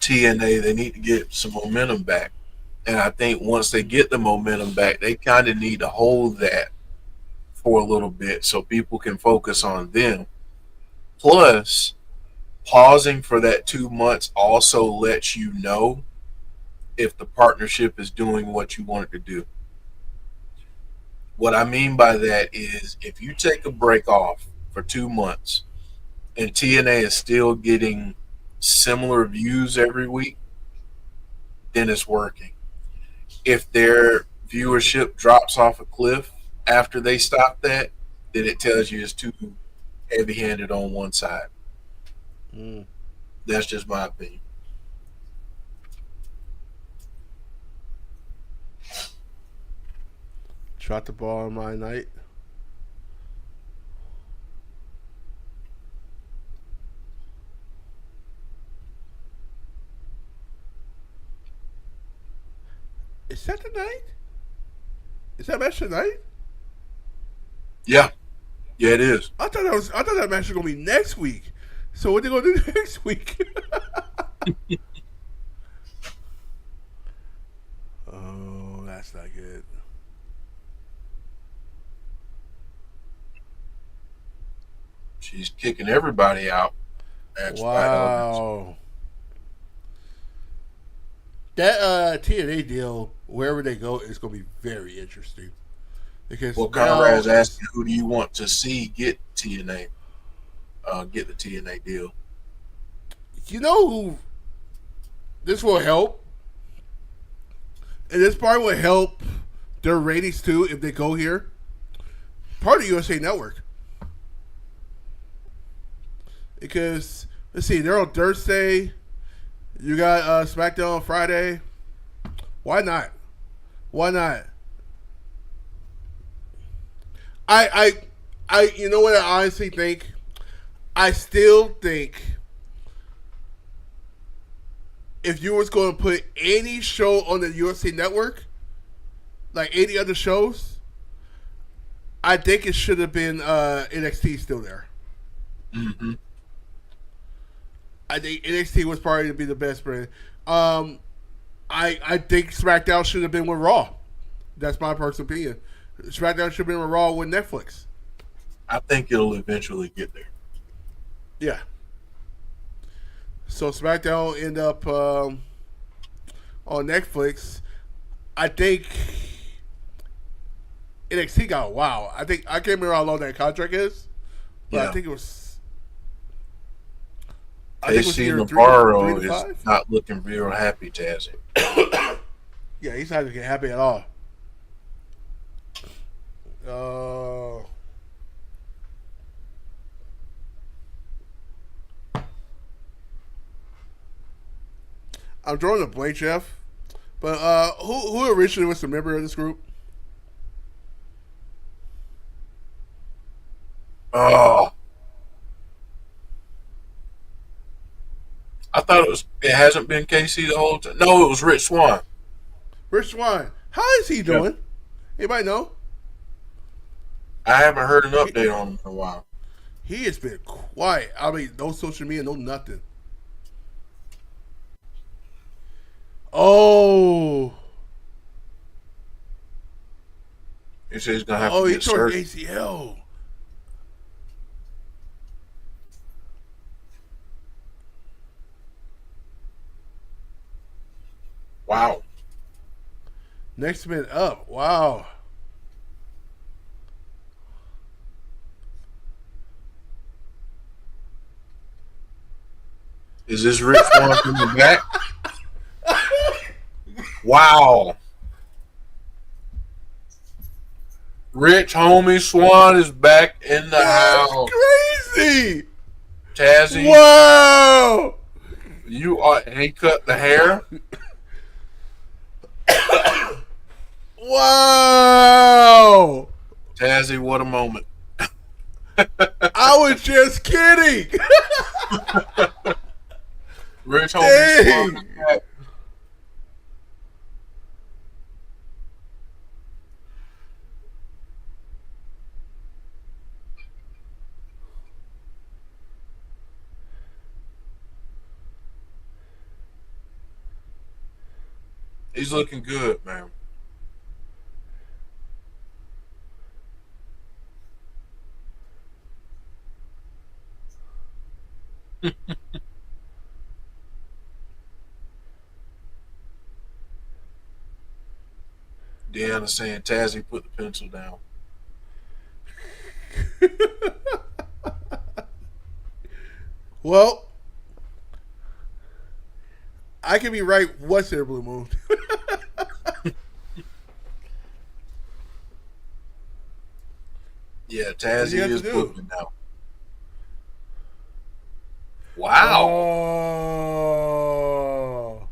TNA, they need to get some momentum back. And I think once they get the momentum back, they kind of need to hold that for a little bit so people can focus on them. Plus, pausing for that 2 months also lets you know if the partnership is doing what you want it to do. What I mean by that is if you take a break off for 2 months and TNA is still getting similar views every week, then it's working. If their viewership drops off a cliff after they stop that, then it tells you it's too heavy-handed on one side. That's just my opinion. Shot the ball on my night. Is that tonight? Is that match tonight? Yeah, it is. I thought that match was gonna be next week. So what they gonna do next week? Oh, that's not good. She's kicking everybody out. Wow. That TNA deal, wherever they go, is going to be very interesting. Because well, Conrad's asking, who do you want to see get TNA? Get the TNA deal. You know who this will help? And this part will help their ratings too if they go here. Part of USA Network. Because, let's see, they're on Thursday. You got SmackDown on Friday. Why not? Why not? You know what I honestly think? I still think if you was going to put any show on the USA Network, like any other shows, I think it should have been NXT still there. Mm-hmm. I think NXT was probably to be the best brand. I think SmackDown should have been with Raw. That's my personal opinion. SmackDown should have been with Raw with Netflix. I think it'll eventually get there. Yeah. So SmackDown end up on Netflix. I think NXT got wow. I can't remember how long that contract is, but yeah. I think it was. Jacy Navarro is not looking real happy, Tazzy. Yeah, he's not looking happy at all. I'm drawing a blank, Jeff. But who originally was a member of this group? Oh, I thought it hasn't been KC the whole time. No, it was Rich Swann. Rich Swann. How is he doing? Yep. Anybody know? I haven't heard an update on him in a while. He has been quiet. I mean, no social media, no nothing. Oh. He says he's going to have to get surgery. He tore ACL. Wow. Next man up. Wow. Is this Rich Swann coming back? Wow. Rich Homie Swann is back in the house. Crazy. Tazzy. Wow. He cut the hair. Wow. Tazzy, what a moment. I was just kidding. Rich Homie Swann. He's looking good, man. Deanna saying, Tazzy, put the pencil down. Well, I can be right once in a blue moon. Yeah, Tazzy is booking now. Wow. Oh.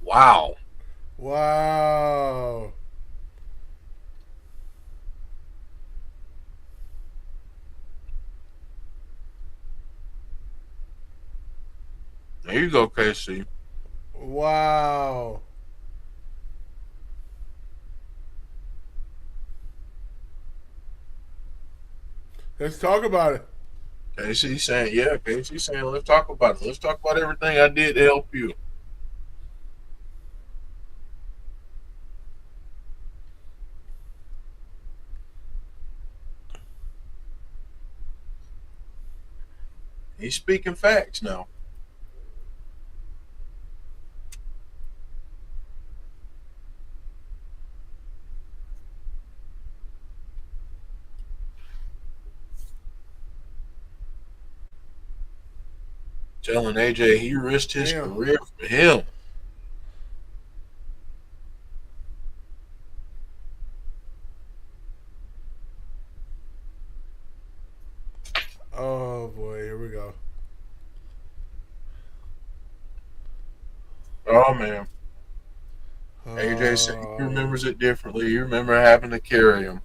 Wow. Wow. There you go, KC. Wow. Let's talk about it. Casey saying, yeah, Casey saying, let's talk about it. Let's talk about everything I did to help you. He's speaking facts now. Telling AJ he risked his career for him. Oh boy, here we go. Oh man. AJ said he remembers it differently. You remember having to carry him.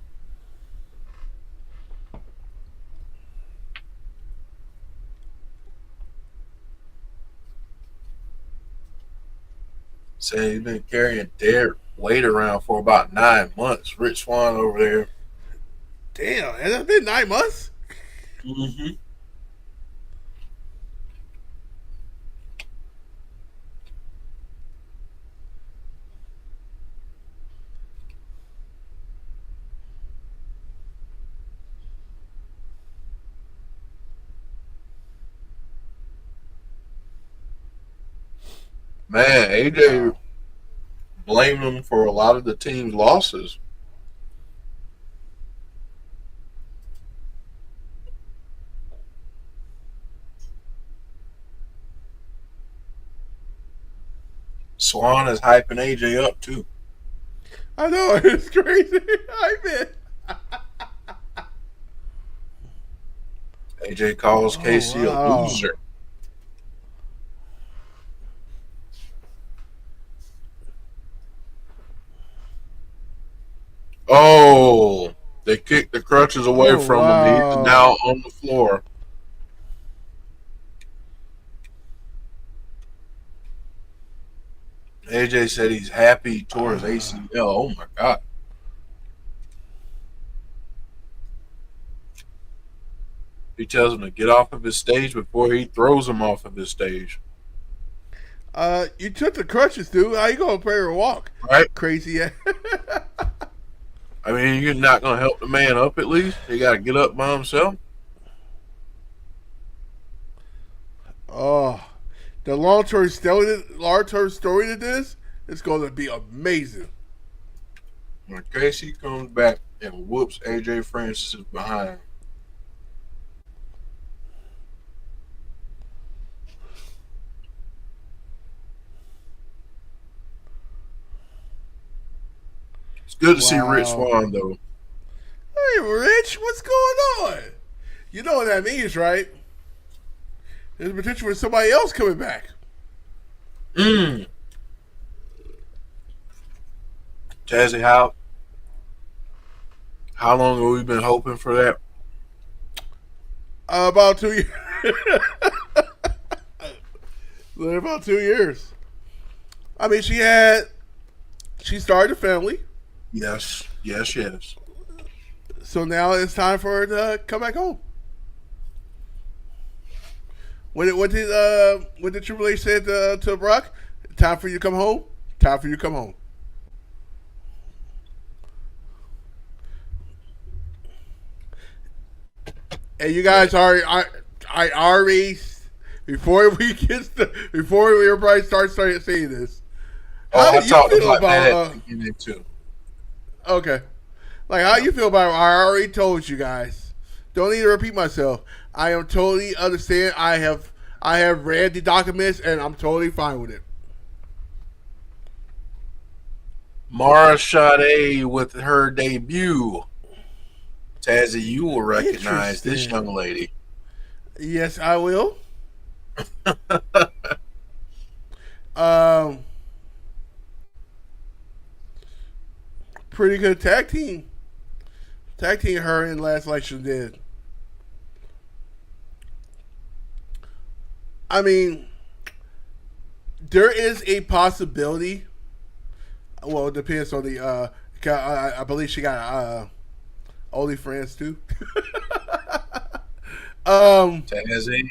Saying he's been carrying dead weight around for about 9 months. Rich Swann over there. Damn, has it been 9 months? Mm-hmm. Man, AJ blamed him for a lot of the team's losses. Swann is hyping AJ up too. I know, it's crazy. I bet. AJ calls Casey a loser. Oh, they kicked the crutches away from him. He's now on the floor. AJ said he's happy he tore his ACL. Oh my God. He tells him to get off of his stage before he throws him off of his stage. You took the crutches, dude. How you gonna play or walk? Right? Crazy. I mean, you're not gonna help the man up at least. He gotta get up by himself. Oh, the long-term story to this is going to be amazing. When Casey comes back and whoops AJ Francis' behind. It's good to see Rich Swann, though. Hey, Rich, what's going on? You know what that means, right? There's potential for somebody else coming back. Jacy, how long have we been hoping for that? About 2 years. About 2 years. I mean, she started a family. Yes. So now it's time for her to come back home. What did Triple H say to Brock? Time for you to come home. Time for you to come home. And you guys I already before everybody starts saying this. How do you feel about too? Okay. Like, how you feel about it? I already told you guys. Don't need to repeat myself. I am totally understand. I have read the documents, and I'm totally fine with it. Mara Sade with her debut. Tazzy, you will recognize this young lady. Yes, I will. Pretty good tag team. Tag team her in last election did. I mean, there is a possibility. Well, it depends on the. I believe she got OnlyFans too. Tazzy.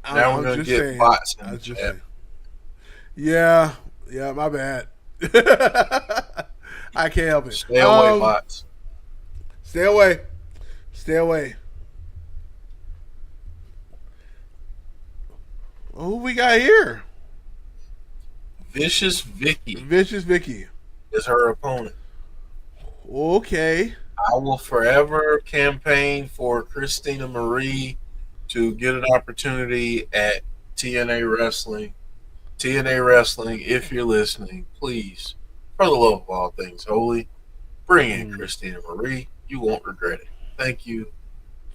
Now we're gonna get bots in the chat. Yeah, my bad. I can't help it. Stay away, bots. Stay away. Who we got here? Vicious Vicky is her opponent. Okay. I will forever campaign for Christina Marie to get an opportunity at TNA Wrestling. TNA Wrestling, if you're listening, please, for the love of all things holy, bring in Christina Marie. You won't regret it. Thank you.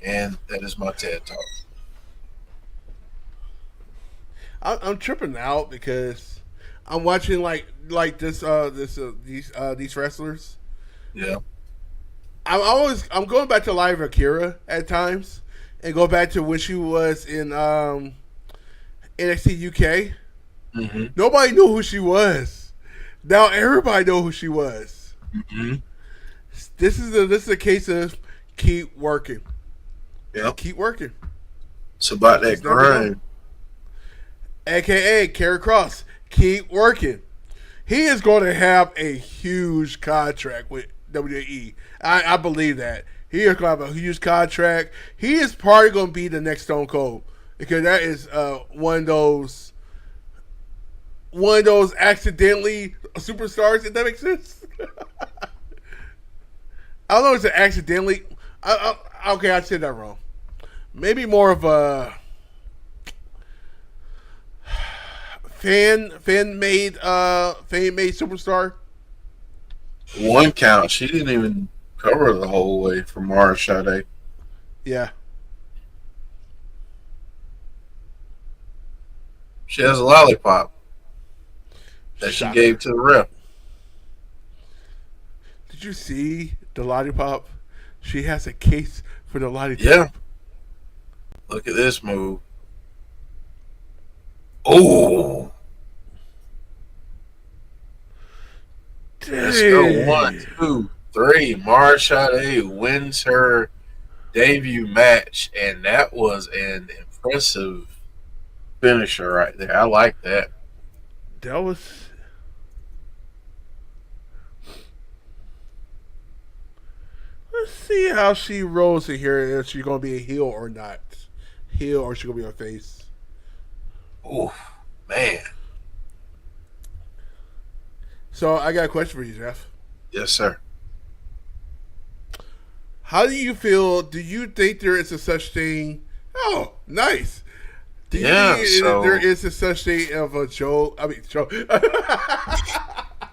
And that is my TED Talk. I'm tripping out because I'm watching like these wrestlers. Yeah. I'm going back to Live Akira at times and go back to when she was in NXT UK. Mm-hmm. Nobody knew who she was. Now everybody knows who she was. Mm-hmm. This is a case of keep working. Yeah. Keep working. It's about that grind. AKA Karrion Kross. Keep working. He is going to have a huge contract with WWE. I believe that. He is going to have a huge contract. He is probably going to be the next Stone Cold because that is one of those accidentally superstars, if that makes sense. I don't know if it's accidentally. Okay, I said that wrong. Maybe more of a fan made superstar. One count. She didn't even cover the whole way from Sade. Yeah. She has a lollipop that she gave to the rep. Did you see the lollipop? She has a case for the lollipop. Yeah. Look at this move. Oh. Let's go. 1, 2, 3. Sade wins her debut match, and that was an impressive finisher right there. I like that. That was. Let's see how she rolls in here. If she's gonna be a heel or not, heel or she's gonna be a face. Oh man. So I got a question for you, Jeff. Yes, sir. How do you feel? Do you think there is a such thing? Oh, nice. Do you think there is a such thing of a Joe? I mean, Joe.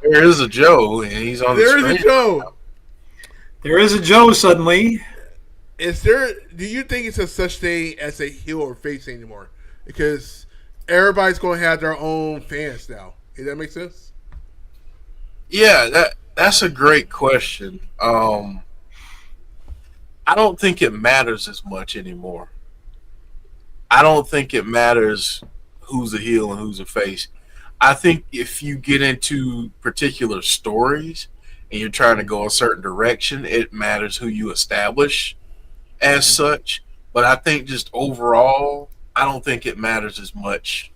There is a Joe, and he's on the screen. There is a Joe. There is a Joe suddenly. Is there? Do you think it's a such thing as a heel or face anymore? Because everybody's going to have their own fans now. Does that make sense? Yeah, that's a great question. I don't think it matters as much anymore. I don't think it matters who's a heel and who's a face. I think if you get into particular stories and you're trying to go a certain direction, it matters who you establish as such. But I think just overall, I don't think it matters as much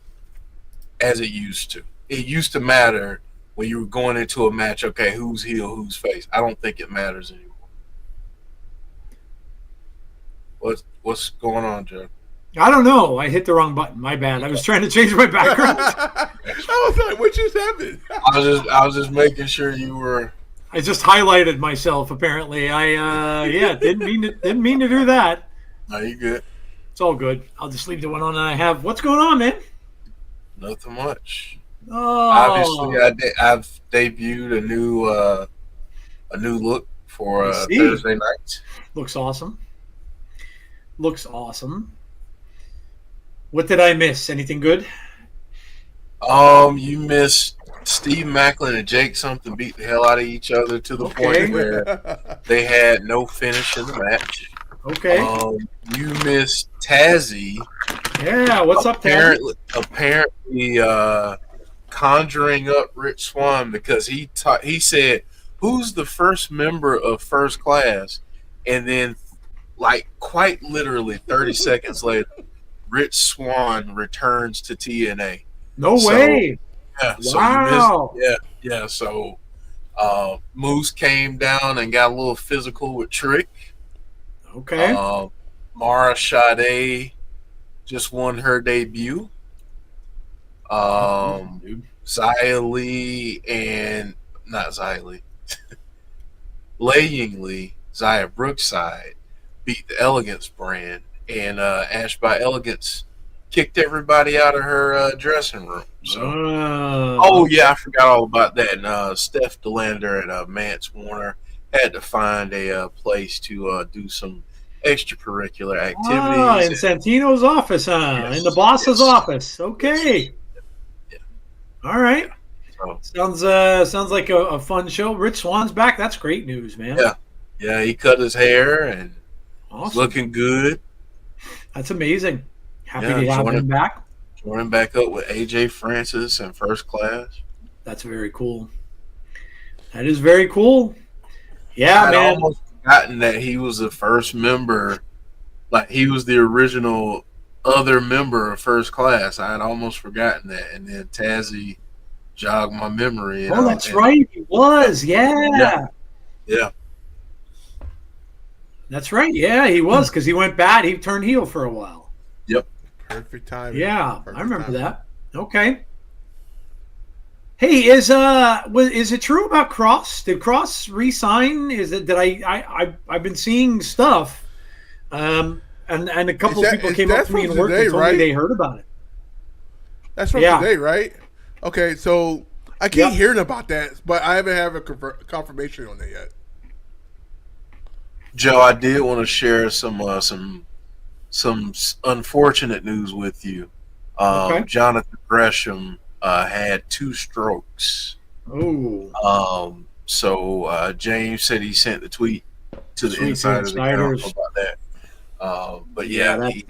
as it used to. It used to matter when you were going into a match, okay, who's heel, who's face. I don't think it matters anymore. What's going on, Joe? I don't know. I hit the wrong button. My bad. I was trying to change my background. I was like, what just happened? I was just making sure you were. I just highlighted myself. Apparently, didn't mean to do that. No, you good. It's all good. I'll just leave the one on that I have. What's going on, man? Nothing much. Oh, obviously, I've debuted a new look for Thursday night. Looks awesome. What did I miss? Anything good? You missed Steve Maclin and Jake something beat the hell out of each other to the point where they had no finish in the match. Okay. You missed Tazzy. Yeah, what's up, Tazzy? Apparently, conjuring up Rich Swann because he said, "Who's the first member of First Class?" And then, like, quite literally 30 seconds later, Rich Swann returns to TNA. No So, way. yeah, so Wow. you missed. Yeah. So, Moose came down and got a little physical with Trick. Okay. Mara Sade just won her debut. Dude. Xia Li and not Xia Li, Lei Ying Li, Xia Brookside beat the Elegance brand, and Ash by Elegance kicked everybody out of her dressing room. So, oh yeah, I forgot all about that. And Steph DeLander and Mance Warner had to find a place to do some extracurricular activities. In Santino's office, huh? Yes, In the boss's yes. office. Okay. Yeah. All right. So, Sounds like a fun show. Rich Swann's back. That's great news, man. yeah, he cut his hair and he's Awesome. looking good. That's amazing. Happy Yeah, to have him back. Joining back up with AJ Francis in First Class. That's very cool. That is very cool. Yeah, I'd man. almost forgotten that he was the first member, like he was the original other member of First Class. I had almost forgotten that, and then Tazzy jogged my memory. Oh, that's right. He was. Yeah. Yeah. That's right. Yeah, he was, because he went bad. He turned heel for a while. Yep. Perfect time. Yeah, I remember that. Okay. Hey, is it true about Cross? Did Cross resign? I've been seeing stuff, and a couple of people came up to me and work and told me they heard about it. That's from today, right? Okay, so I keep hearing about that, but I haven't had a confirmation on that yet. Joe, I did want to share some unfortunate news with you. Jonathan Gresham had 2 strokes. Oh. So James said he sent the tweet to the Insiders account about that. But yeah, he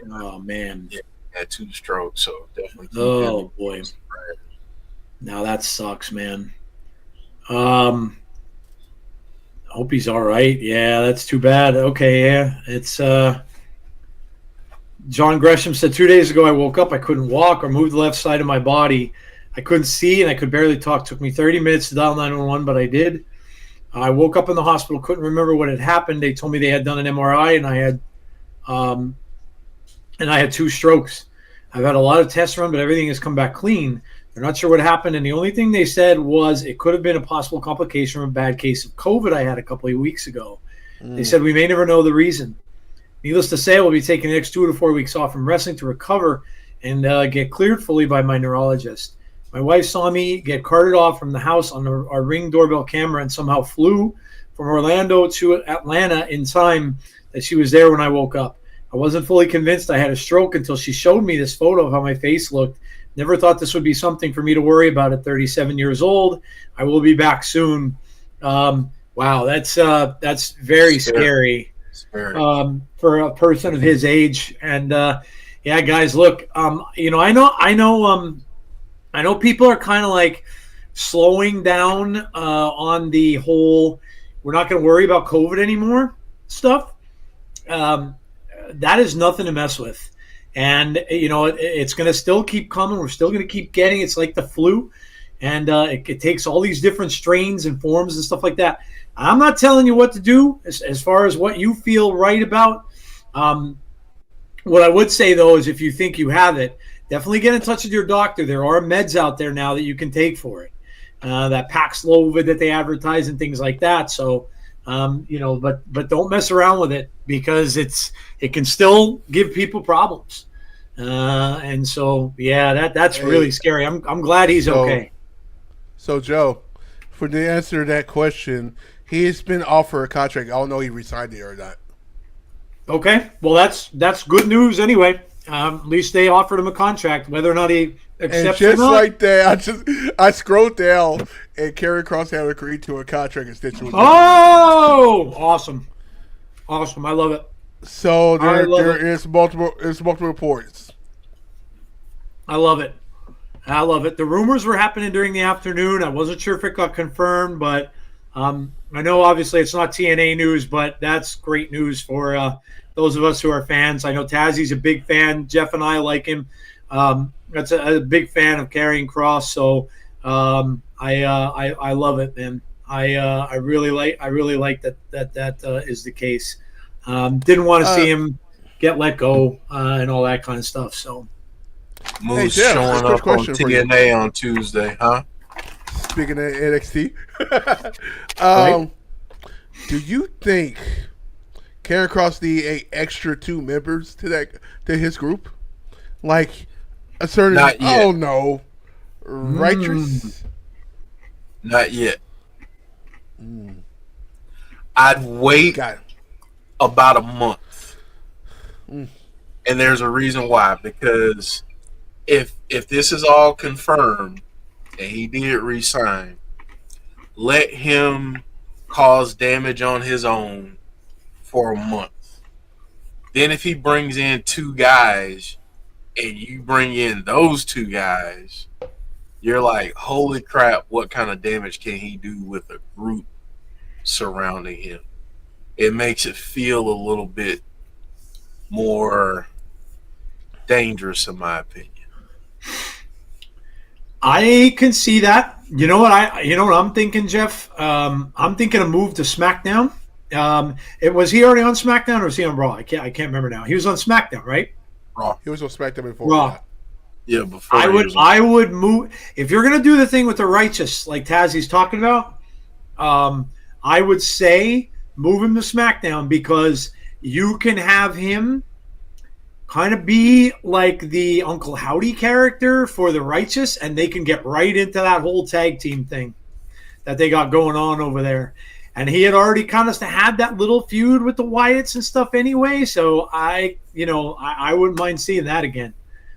had 2 strokes, so definitely. Oh boy. Now that sucks, man. Hope he's all right. Yeah, that's too bad. Okay, yeah. It's John Gresham said 2 days ago I woke up, I couldn't walk or move the left side of my body. I couldn't see and I could barely talk. It took me 30 minutes to dial 911, but I did. I woke up in the hospital, couldn't remember what had happened. They told me they had done an MRI and I had 2 strokes. I've had a lot of tests run, but everything has come back clean. They're not sure what happened, and the only thing they said was it could have been a possible complication from a bad case of COVID I had a couple of weeks ago. They said we may never know the reason. Needless to say, we'll be taking the next 2 to 4 weeks off from wrestling to recover and get cleared fully by my neurologist. My wife saw me get carted off from the house on our Ring doorbell camera and somehow flew from Orlando to Atlanta in time that she was there when I woke up. I wasn't fully convinced I had a stroke until she showed me this photo of how my face looked. Never thought this would be something for me to worry about at 37 years old. I will be back soon. Wow, that's very scary for a person of his age. And yeah, guys, look, I know people are kind of like slowing down on the whole we're not going to worry about COVID anymore stuff. That is nothing to mess with. And, it's going to still keep coming. We're still going to keep getting. It's like the flu. And it takes all these different strains and forms and stuff like that. I'm not telling you what to do as far as what you feel right about. What I would say, though, is if you think you have it, definitely get in touch with your doctor. There are meds out there now that you can take for it. That Paxlovid that they advertise and things like that. So, but don't mess around with it because it can still give people problems. And so, yeah, that's really scary. I'm glad he's okay. So, Joe, for the answer to that question, he's been offered a contract. I don't know if he resigned it or not. Okay, well, that's good news anyway. At least they offered him a contract, whether or not he accepts it or not. And just like that, I scrolled down, and Karrion Kross had agreed to a contract extension. Oh, awesome! I love it. So there is multiple reports. I love it. The rumors were happening during the afternoon. I wasn't sure if it got confirmed, but I know obviously it's not TNA news, but that's great news for those of us who are fans. I know Tazzy's a big fan. Jeff and I like him. That's a big fan of Karrion Kross. So I love it, man. I really like that is the case. Didn't want to see him get let go and all that kind of stuff. So Moose showing up on TNA on Tuesday, huh? Speaking of NXT, right? Do you think Karrion Kross need a extra 2 members to his group? Like a certain Not yet. Oh no. Righteous? Not yet. I'd wait about a month. And there's a reason why. Because if this is all confirmed and he did resign, let him cause damage on his own for a month. Then if he brings in 2 guys and you bring in those 2 guys, you're like, holy crap, what kind of damage can he do with a group surrounding him? It makes it feel a little bit more dangerous, in my opinion. I can see that. You know what I'm thinking, Jeff? I'm thinking a move to SmackDown. Was he already on SmackDown or was he on Raw? I can't remember now. He was on SmackDown, right? Raw. He was on SmackDown before. Raw. Yeah, before I would move if you're gonna do the thing with the righteous, like Tazzy's talking about. I would say move him to SmackDown because you can have him kind of be like the Uncle Howdy character for the righteous, and they can get right into that whole tag team thing that they got going on over there. And he had already kind of had that little feud with the Wyatts and stuff anyway. So I wouldn't mind seeing that again.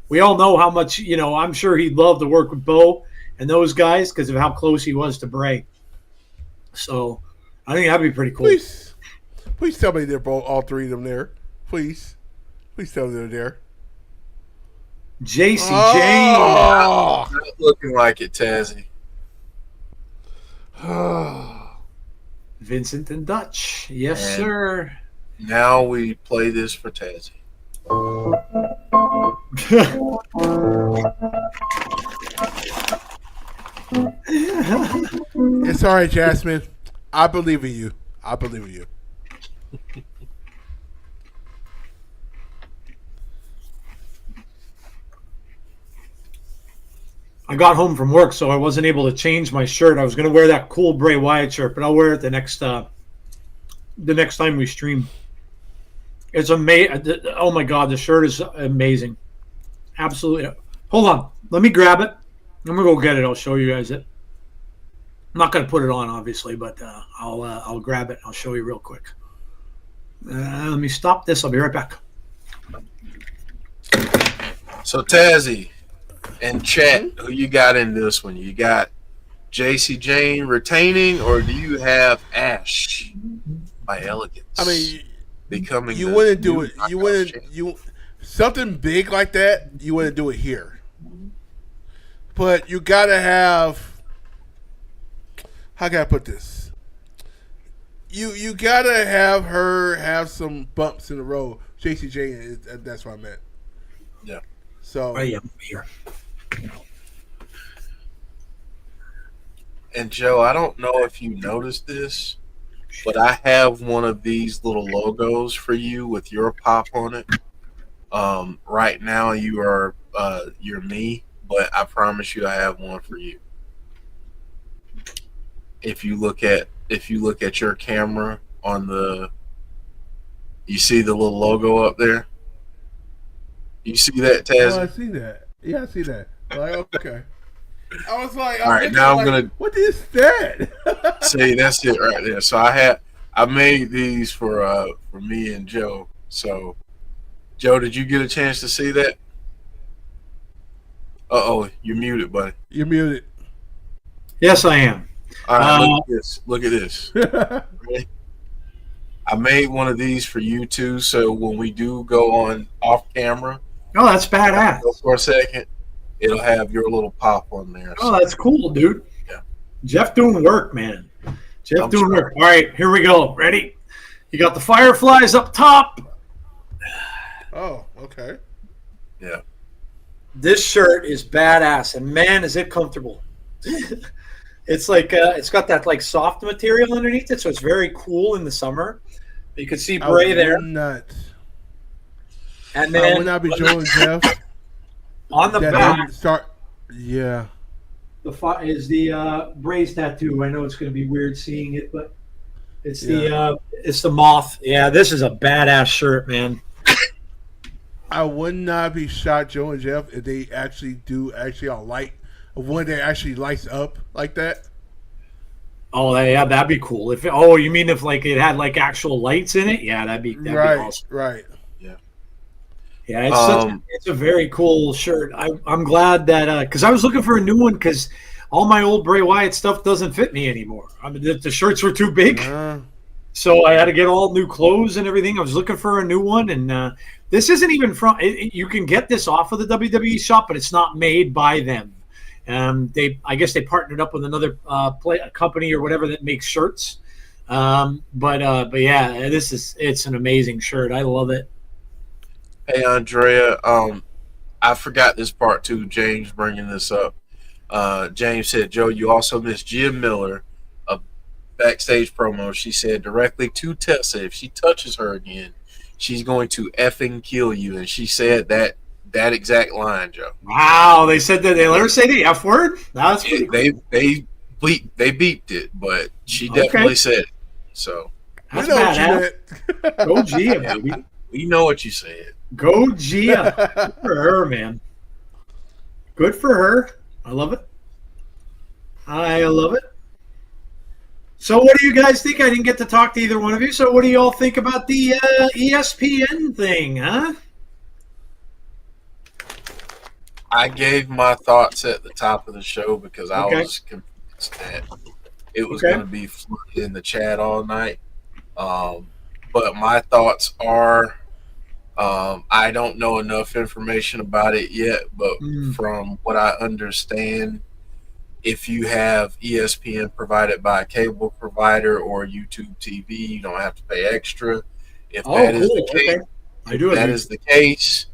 We all know how much, I'm sure he'd love to work with Bo and those guys because of how close he was to Bray. So I think that'd be pretty cool. Please tell me they're both, all 3 of them there. Please tell me they're there. Jacy, Jayne. Not looking like it, Tazzy. Vincent and Dutch. Yes, And sir. Now we play this for Tazzy. It's all right, Jasmine. I believe in you. I got home from work, so I wasn't able to change my shirt. I was going to wear that cool Bray Wyatt shirt, but I'll wear it the next time we stream. It's amazing. Oh my God, the shirt is amazing. Absolutely. Hold on, let me grab it. I'm gonna go get it. I'll show you guys it. I'm not gonna put it on, obviously, but I'll grab it. I'll show you real quick. Let me stop this. I'll be right back. So Tazzy and chat, who you got in this one? You got Jacy Jayne retaining, or do you have Ash by Elegance? I mean, becoming you wouldn't do it. Something big like that. You wouldn't do it here. But you gotta have. How can I put this? You gotta have her have some bumps in the road. Jacy Jayne, that's what I meant. Yeah. So. I am here. And Joe, I don't know if you noticed this, but I have one of these little logos for you with your pop on it. Right now you're me, but I promise you I have one for you. If you look at your camera you see the little logo up there? You see that, Taz? Oh, I see that. Yeah, I see that. Like, okay. I was like, all right, now I'm gonna. What is that? See, that's it right there. So I made these for me and Joe. So, Joe, did you get a chance to see that? You're muted, buddy. You're muted. Yes, I am. All right, look at this. Ready? I made one of these for you too. So when we do go on off camera, oh, that's badass. Go for a second, it'll have your little pop on there. Oh, that's cool, dude. Yeah. Jeff doing work, man. Jeff doing work. All right, here we go. Ready? You got the fireflies up top. Oh, okay. Yeah. This shirt is badass, and man, is it comfortable. It's like it's got that like soft material underneath it, so it's very cool in the summer. You can see Bray there. Nuts. And then would not be Joe and Jeff on the back. Yeah. Is the Bray's tattoo. I know it's going to be weird seeing it, but it's the moth. Yeah, this is a badass shirt, man. I would not be shocked, Joe and Jeff, if they actually do a light, one that actually lights up like that. Oh, yeah, that'd be cool. You mean if like it had like actual lights in it? Yeah, that'd be awesome. Right. Yeah. Yeah, it's a very cool shirt. I'm glad that because I was looking for a new one because all my old Bray Wyatt stuff doesn't fit me anymore. I mean, the shirts were too big. So I had to get all new clothes and everything. I was looking for a new one, and this isn't even from. You can get this off of the WWE shop, but it's not made by them. I guess they partnered up with another company or whatever that makes shirts. But yeah, it's an amazing shirt. I love it. Hey Andrea, I forgot this part too. James bringing this up. James said, "Joe, you also missed Jim Miller." Backstage promo, she said directly to Tessa, if she touches her again, she's going to effing kill you. And she said that exact line, Joe. Wow, they said that. They let her say the F word? That's pretty cool. They beeped it, but she definitely said it. So that's badass. Go Gia, baby. We know what you said. Go Gia. Good for her, man. Good for her. I love it. I love it. So what do you guys think? I didn't get to talk to either one of you. So what do you all think about the ESPN thing, huh? I gave my thoughts at the top of the show because I was convinced that it was going to be flooded in the chat all night. But my thoughts are, I don't know enough information about it yet, but from what I understand, if you have ESPN provided by a cable provider or YouTube TV, you don't have to pay extra. If that is the case, is the case,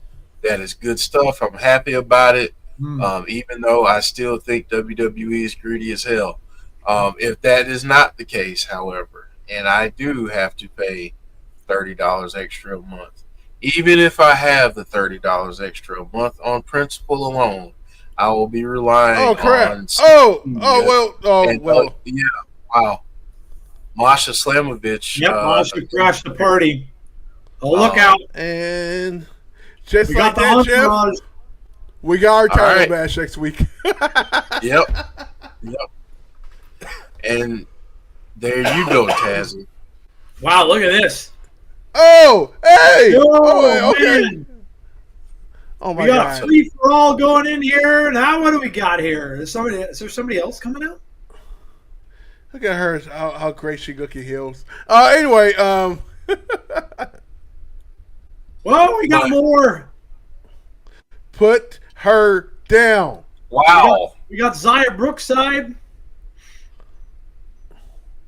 that is good stuff. I'm happy about it. Even though I still think WWE is greedy as hell. If that is not the case, however, and I do have to pay $30 extra a month, even if I have the $30 extra a month on principle alone, I will be relying on. Yeah. Wow. Masha Slamovich. Yep, Masha crashed the party. Oh, look out. And just like that, Jeff, we got our title match next week. Yep. And there you go, Tazzy. Wow, look at this. Oh, hey. Okay. Man. Oh my God! We got a free for all going in here. Now what do we got here? Is there somebody else coming out? Look at her! How great she looking heels. Anyway, well, we got more. Put her down. Wow. We got Zaya Brookside.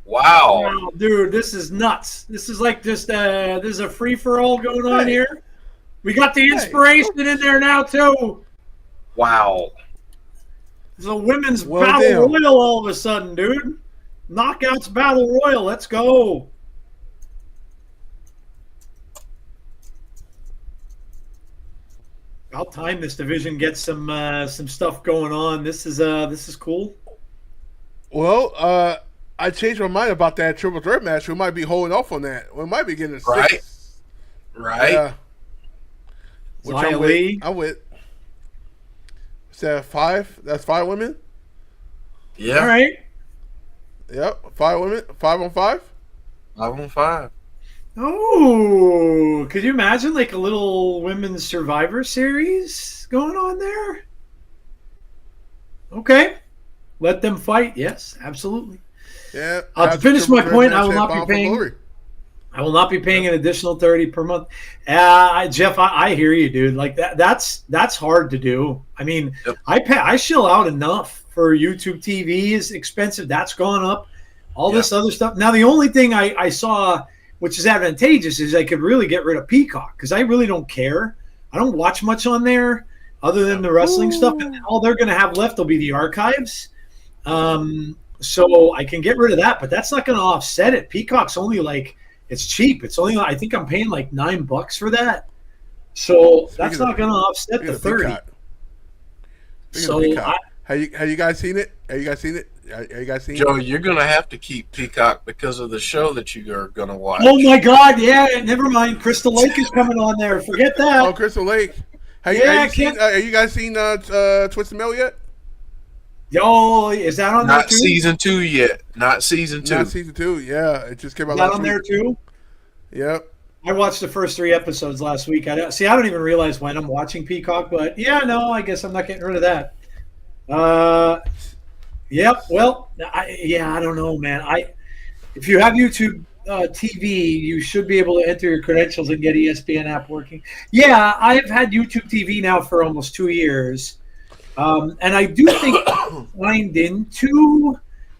Wow, dude, this is nuts. This is like just there's a free for all going on here. We got the inspiration in there now, too. Wow. It's a women's battle royal all of a sudden, dude. Knockouts battle royal. Let's go. About time this division gets some stuff going on. This is cool. Well, I changed my mind about that triple threat match. We might be holding off on that. We might be getting a 6. Right. Yeah. Which I'm with. Is that 5? That's 5 women? Yeah. All right. Yep. 5 women. 5 on 5? 5 on 5. Oh, could you imagine like a little women's Survivor Series going on there? Okay. Let them fight. Yes, absolutely. Yeah. To finish my point, I will not be paying. I will not be paying an additional $30 per month. Jeff, I hear you, dude. Like that's hard to do. I mean, I shell out enough for YouTube TV is expensive. That's gone up. all this other stuff. Now, the only thing I saw, which is advantageous, is I could really get rid of Peacock because I really don't care. I don't watch much on there other than the wrestling stuff. And all they're going to have left will be the archives. So I can get rid of that, but that's not going to offset it. Peacock's only like, it's cheap. It's only, I think I'm paying like $9 for that. So that's not going to offset the 30. So have you guys seen it? Have you guys seen it? Joe, you're going to have to keep Peacock because of the show that you are going to watch. Oh my God! Yeah, never mind. Crystal Lake is coming on there. Forget that. Oh, Crystal Lake. Have you guys seen Twisted Metal yet? Yo, is that on there too? Not season 2 yet. Not season 2. Not season 2. Yeah, it just came out. Is that on there too? Yep. I watched the first 3 episodes last week. I don't even realize when I'm watching Peacock, but yeah, no, I guess I'm not getting rid of that. Yep. Well, I don't know, man. If you have YouTube TV, you should be able to enter your credentials and get ESPN app working. Yeah, I've had YouTube TV now for almost 2 years, and I do think I'm signed into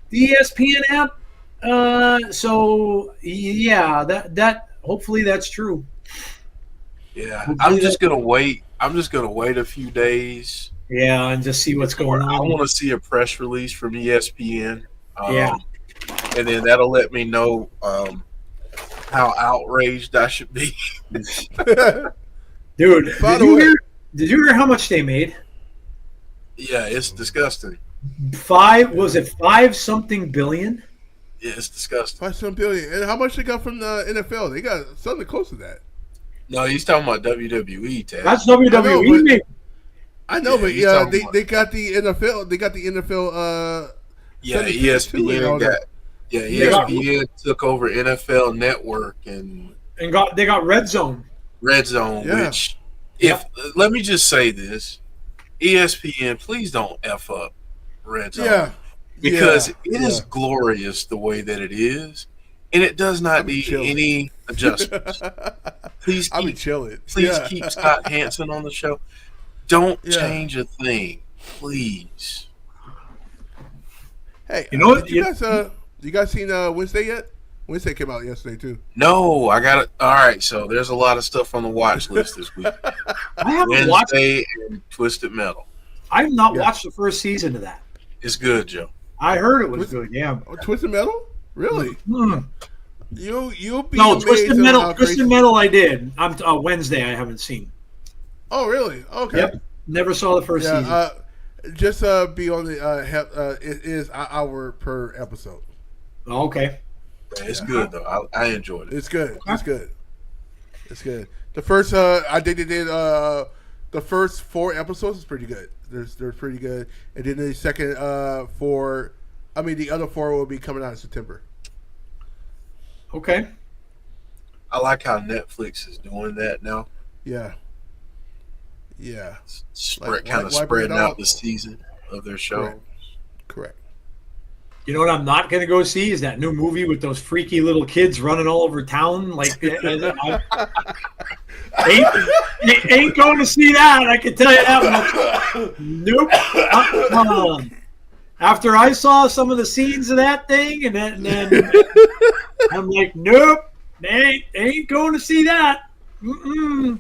the ESPN app. So yeah, that hopefully that's true. Yeah, I'm just gonna wait. I'm just gonna wait a few days. Yeah, and just see what's going on. I want to see a press release from ESPN. Yeah. And then that'll let me know how outraged I should be. Dude, did you hear how much they made? Yeah, it's disgusting. 5 something billion? Yeah, it's disgusting. 5 something billion. And how much they got from the NFL? They got something close to that. No, he's talking about WWE, Ted. That's WWE. I know, but they got the NFL. They got the NFL. ESPN ESPN took over NFL Network and they got Red Zone. Which let me just say this, ESPN, please don't F up Red Zone. Yeah. Because it is glorious the way that it is, and it does not need any adjustments. Please keep Scott Hansen on the show. Don't change a thing, please. Hey, you know what? You guys seen Wednesday yet? Wednesday came out yesterday too. No, I got it. All right, so there's a lot of stuff on the watch list this week. I haven't Wednesday and Twisted Metal. I have not watched the first season of that. It's good, Joe. I heard it was good. Yeah. Oh, Twisted Metal? Really? Mm. You'll be no Twisted Metal. Twisted Metal. I did. I'm Wednesday. I haven't seen. Oh, really? Okay. Yep. Never saw the first season. Just be on the. It is an hour per episode. Okay. Yeah, it's good though. I enjoyed it. It's good. Okay. It's good. It's good. The first, I think they did. The first 4 episodes is pretty good. They're pretty good, and then the second the other 4 will be coming out in September. Okay. I like how Netflix is doing that now. Yeah. Yeah. Spreading out the season of their show. Correct. You know what I'm not going to go see is that new movie with those freaky little kids running all over town. Like, ain't going to see that. I can tell you that much. Nope. After I saw some of the scenes of that thing, and then I'm like, nope, ain't going to see that. Mm-mm.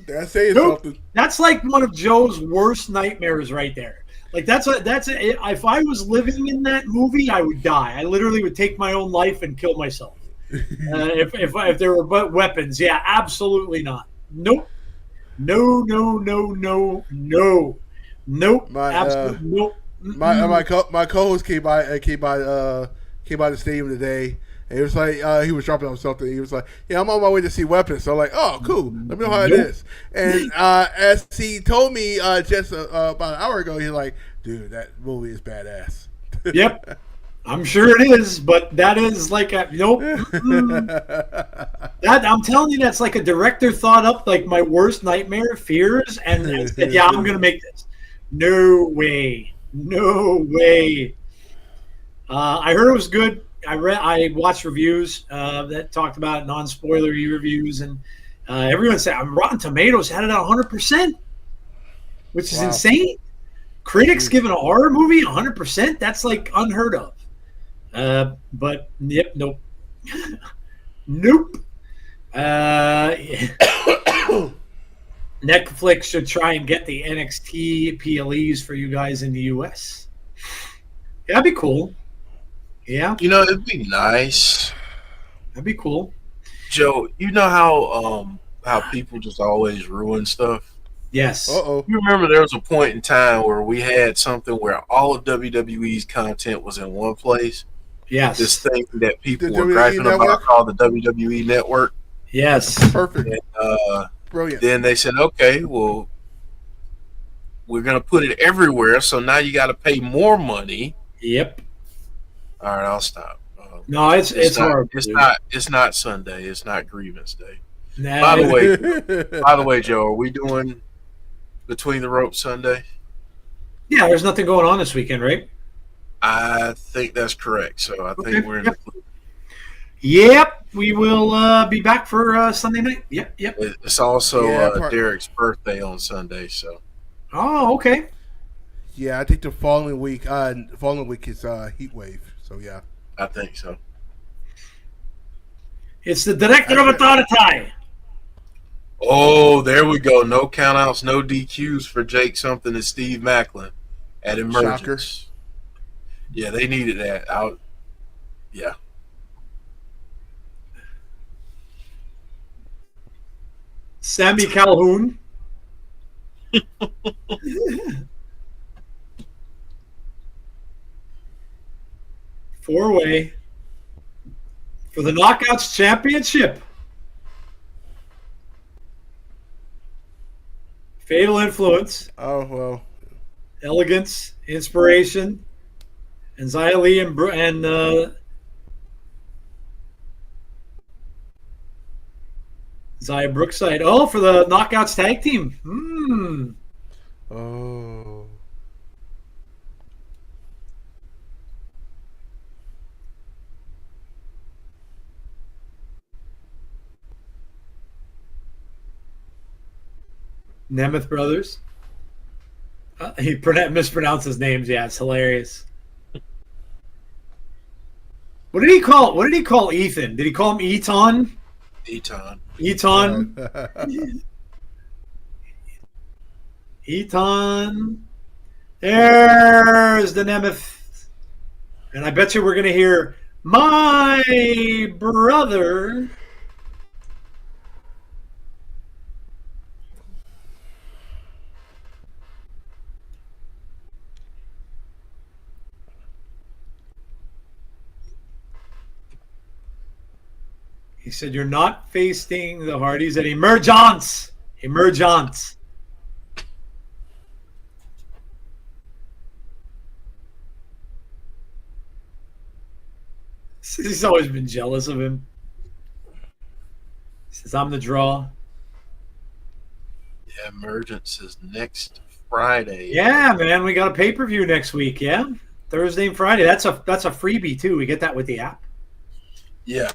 That's saying something. That's like one of Joe's worst nightmares right there. Like if I was living in that movie, I would die. I literally would take my own life and kill myself. If there were but weapons, yeah, absolutely not. Nope. No. Nope. Absolutely nope. My co-host came by the stadium today. And he was like, he was dropping off something. He was like, yeah, I'm on my way to see Weapons. So I'm like, oh, cool. Let me know how it is. And as he told me just about an hour ago, he's like, dude, that movie is badass. Yep. I'm sure it is, but that is like nope. That I'm telling you, that's like a director thought up like my worst nightmare fears and said, yeah, I'm gonna make this. No way. I heard it was good. I watched reviews that talked about it, non-spoilery reviews, and everyone said Rotten Tomatoes had it at 100%, which is insane. Critics giving a horror movie 100%, that's like unheard of. But yep, nope, nope. Netflix should try and get the NXT PLEs for you guys in the US. Yeah, that'd be cool. Yeah, You know, it'd be nice. that'd be cool. Joe, you know how people just always ruin stuff? Yes. Uh-oh. You remember there was a point in time where we had something where all of WWE's content was in one place? Yes. This thing that people The were WWE griping about Network? called the WWE Network. Yes. Perfect. And, Brilliant. then they said, okay, well, we're going to put it everywhere, so now you got to pay more money. Yep. All right, I'll stop. No, it's not, hard. It's not Sunday. It's not Grievance Day. Nah, By the way, Joe, are we doing Between the Ropes Sunday? yeah, there's nothing going on this weekend, right? I think that's correct. So I think we're in the clear. Yep, we will be back for Sunday night. Yep. It's also Yeah, Derek's birthday on Sunday, so Oh, okay. Yeah, I think the following week is Heat Wave. So yeah. I think so. It's the director of Authority. Oh, there we go. No countouts, no DQs for Jake something and Steve Maclin at Emergence. Yeah, they needed that. Yeah. Sammy Calhoun. Four-way for the Knockouts Championship. Fatal Influence, Oh well. Elegance, Inspiration, and Xia Li and Xia Brookside. Oh, for the Knockouts Tag Team. Oh. Nemeth Brothers. He mispronounces names. Yeah, it's hilarious. What did he call Ethan? Did he call him Eton? Eton. Eton. There's the Nemeth. And I bet you we're going to hear my brother. He said, you're not facing the Hardys at Emergence. Emergence. He's always been jealous of him. He says, I'm the draw. Yeah, Emergence is next Friday. Yeah, man, we got a pay-per-view next week, yeah? Thursday and Friday. That's a freebie, too. We get that with the app. Yeah.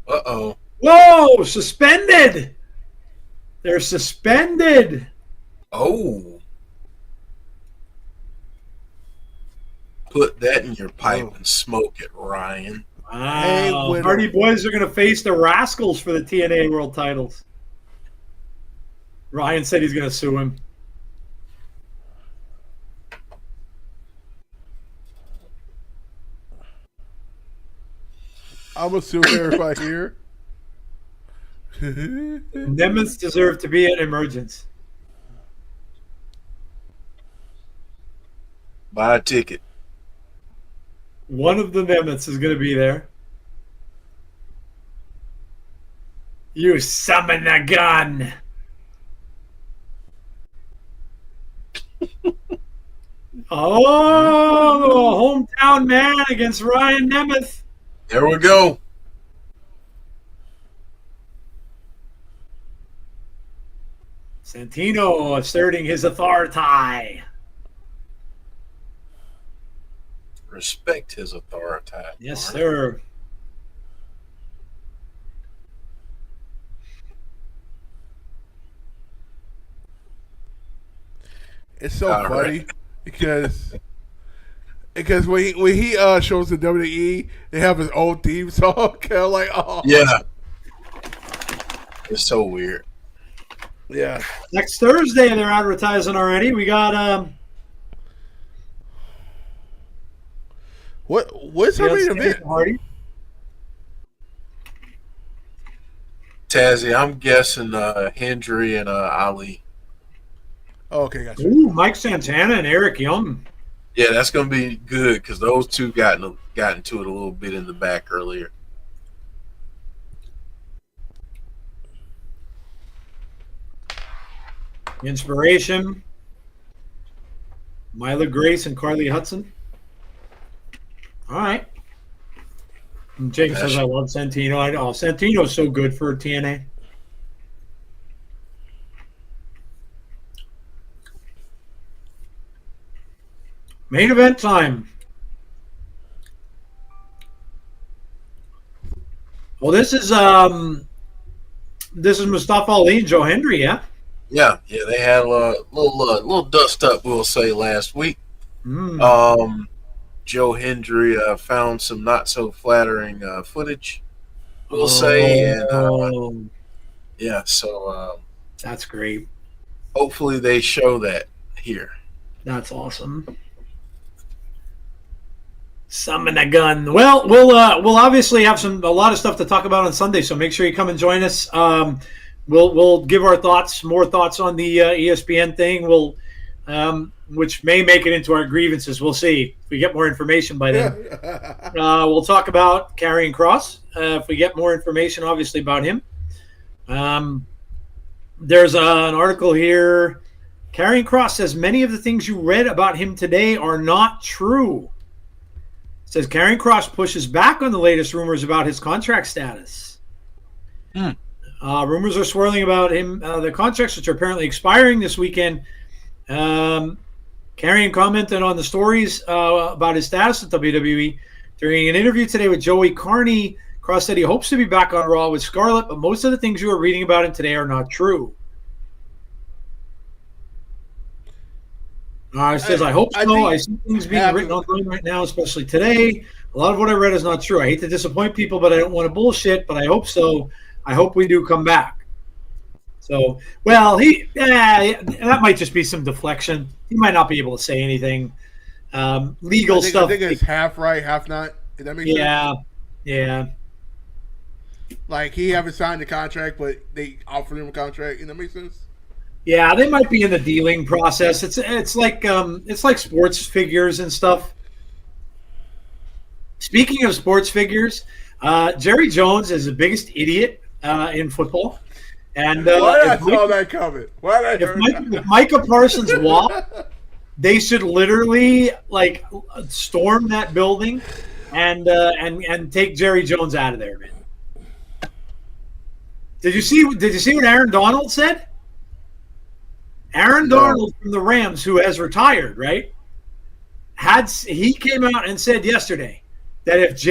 Uh-oh. Whoa, suspended. They're suspended. Oh. Put that in your pipe and smoke it, Ryan. Wow. Hey, Hardy Boys are going to face the Rascals for the TNA World Titles. Ryan said he's going to sue him. I'm assuming everybody here. Nemeth deserve to be at Emergence. Buy a ticket. One of the Nemeths is going to be there. You summon the gun. Oh, hometown man against Ryan Nemeth. There we go. Santino asserting his authority. Respect his authority. time. Yes, sir. It's so All funny right. because when he shows the WWE, they have his own theme song. I'm like, oh Yeah. It's so weird. yeah. Next Thursday, they're advertising already. We got What's her main event? Hardy. Tazzy, I'm guessing Hendry and Ali. Oh, okay, gotcha. Ooh, Mike Santana and Eric Young. Yeah, that's going to be good because those two got into it a little bit in the back earlier. Inspiration. Myla Grace and Carly Hudson. All right. And Jake says, I love Santino. I know. Santino's so good for TNA. Main event time. Well, this is Mustafa Ali and Joe Hendry, yeah? Yeah, they had a little dust up, we'll say, last week. Joe Hendry found some not so flattering footage, we'll say, and yeah, so that's great. Hopefully, they show that here. That's awesome. Summon a gun. Well, we'll obviously have a lot of stuff to talk about on Sunday, so make sure you come and join us. We'll give our more thoughts on the ESPN thing. Which may make it into our grievances. We'll see if we get more information by then. We'll talk about Karrion Kross if we get more information, obviously, about him. There's an article here. Karrion Kross says many of the things you read about him today are not true. It says Karrion Kross pushes back on the latest rumors about his contract status. Rumors are swirling about him, the contracts which are apparently expiring this weekend. Karrion commented on the stories about his status at WWE. During an interview today with Joey Carney, Kross said he hopes to be back on Raw with Scarlett, but most of the things you are reading about him today are not true. He says, I hope so. I see things being written online right now, especially today. A lot of what I read is not true. I hate to disappoint people, but I don't want to bullshit, but I hope so. I hope we do come back. So, well, that might just be some deflection. He might not be able to say anything. Legal stuff. I think it's half right, half not. Does that make sense? Yeah. Like he haven't signed the contract, but they offered him a contract. That makes sense. Yeah, they might be in the dealing process. It's like sports figures and stuff. Speaking of sports figures, Jerry Jones is the biggest idiot in football. And why I saw that coming? If Micah Parsons walked, they should literally storm that building and take Jerry Jones out of there, man. Did you see what Aaron Donald said? Aaron Donald from the Rams, who has retired, right? He came out and said yesterday that if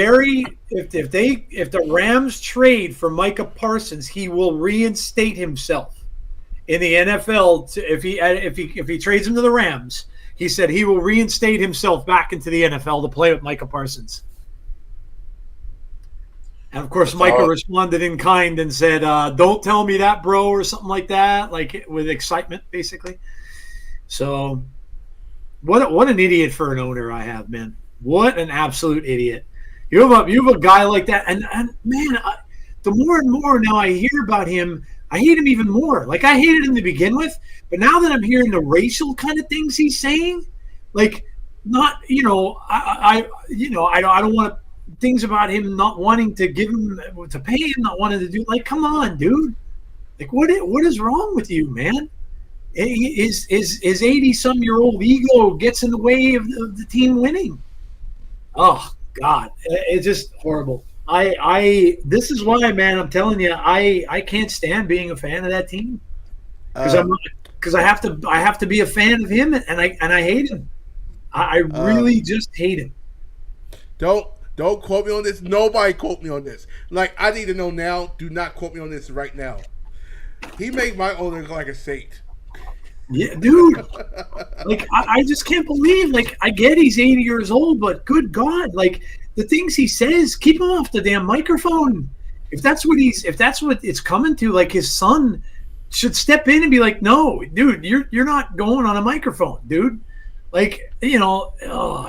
the Rams trade for Micah Parsons, he will reinstate himself in the NFL. If he trades him to the Rams, he said he will reinstate himself back into the NFL to play with Micah Parsons. And of course, Micah responded in kind and said, "Don't tell me that, bro," or something like that, like with excitement, basically. So, what an idiot for an owner I have, man. What an absolute idiot. You have a guy like that, and man, the more and more now I hear about him, I hate him even more. Like I hated him to begin with, but now that I'm hearing the racial kind of things he's saying, I don't want things about him not wanting to give him to pay him, not wanting to do. Like, come on, dude. Like, what is wrong with you, man? His 80-some-year-old ego gets in the way of the team winning. Oh God, it's just horrible. This is why, man, I'm telling you, I can't stand being a fan of that team because I have to be a fan of him, and I hate him. I really just hate him. Don't quote me on this. Nobody quote me on this. Like, I need to know now. Do not quote me on this right now. He made my owner look like a saint. Yeah, dude. Like, I just can't believe. Like, I get he's 80 years old, but good God, like the things he says, keep him off the damn microphone. If that's what it's coming to, like his son should step in and be like, no, dude, you're not going on a microphone, dude. Like,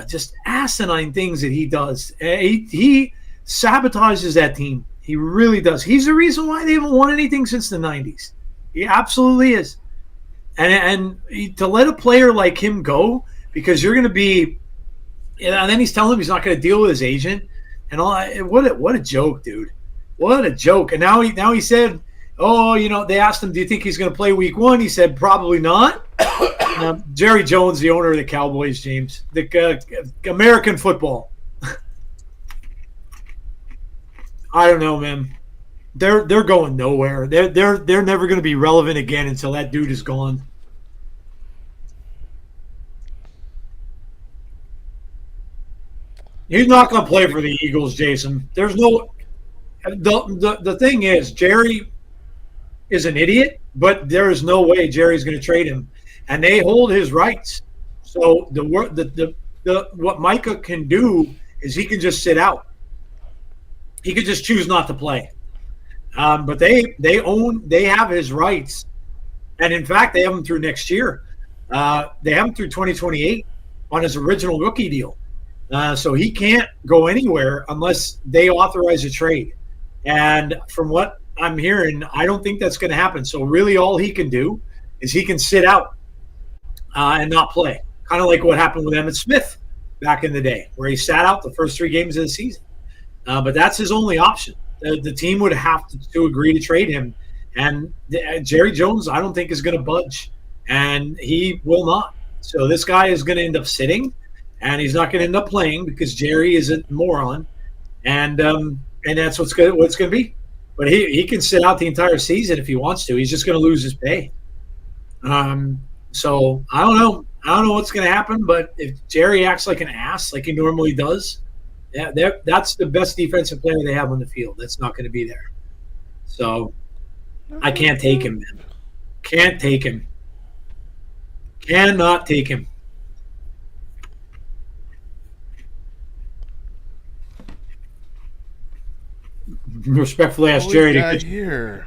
just asinine things that he does. He sabotages that team. He really does. He's the reason why they haven't won anything since the 90s. He absolutely is. And to let a player like him go because you're going to be – and then he's telling him he's not going to deal with his agent and all. What a joke, dude. What a joke. And now he said, they asked him, do you think he's going to play week 1? He said probably not. Jerry Jones, the owner of the Cowboys, James, the American football. I don't know, man. They're going nowhere. They're never going to be relevant again until that dude is gone. He's not going to play for the Eagles, Jason. There's no. The thing is, Jerry is an idiot, but there is no way Jerry's going to trade him, and they hold his rights. So what Micah can do is he can just sit out. He could just choose not to play. But they have his rights, and in fact, they have him through next year. They have him through 2028 on his original rookie deal. So he can't go anywhere unless they authorize a trade. And from what I'm hearing, I don't think that's going to happen. So really all he can do is he can sit out and not play. Kind of like what happened with Emmitt Smith back in the day, where he sat out the first 3 games of the season. But that's his only option. The team would have to agree to trade him. And Jerry Jones, I don't think, is going to budge. And he will not. So this guy is going to end up sitting. And he's not going to end up playing because Jerry is a moron. And that's what's going to be. But he can sit out the entire season if he wants to. He's just going to lose his pay. So I don't know. I don't know what's going to happen. But if Jerry acts like an ass like he normally does, that's the best defensive player they have on the field. That's not going to be there. So I can't take him, man. Can't take him. Cannot take him. Respectfully ask Jerry to get here.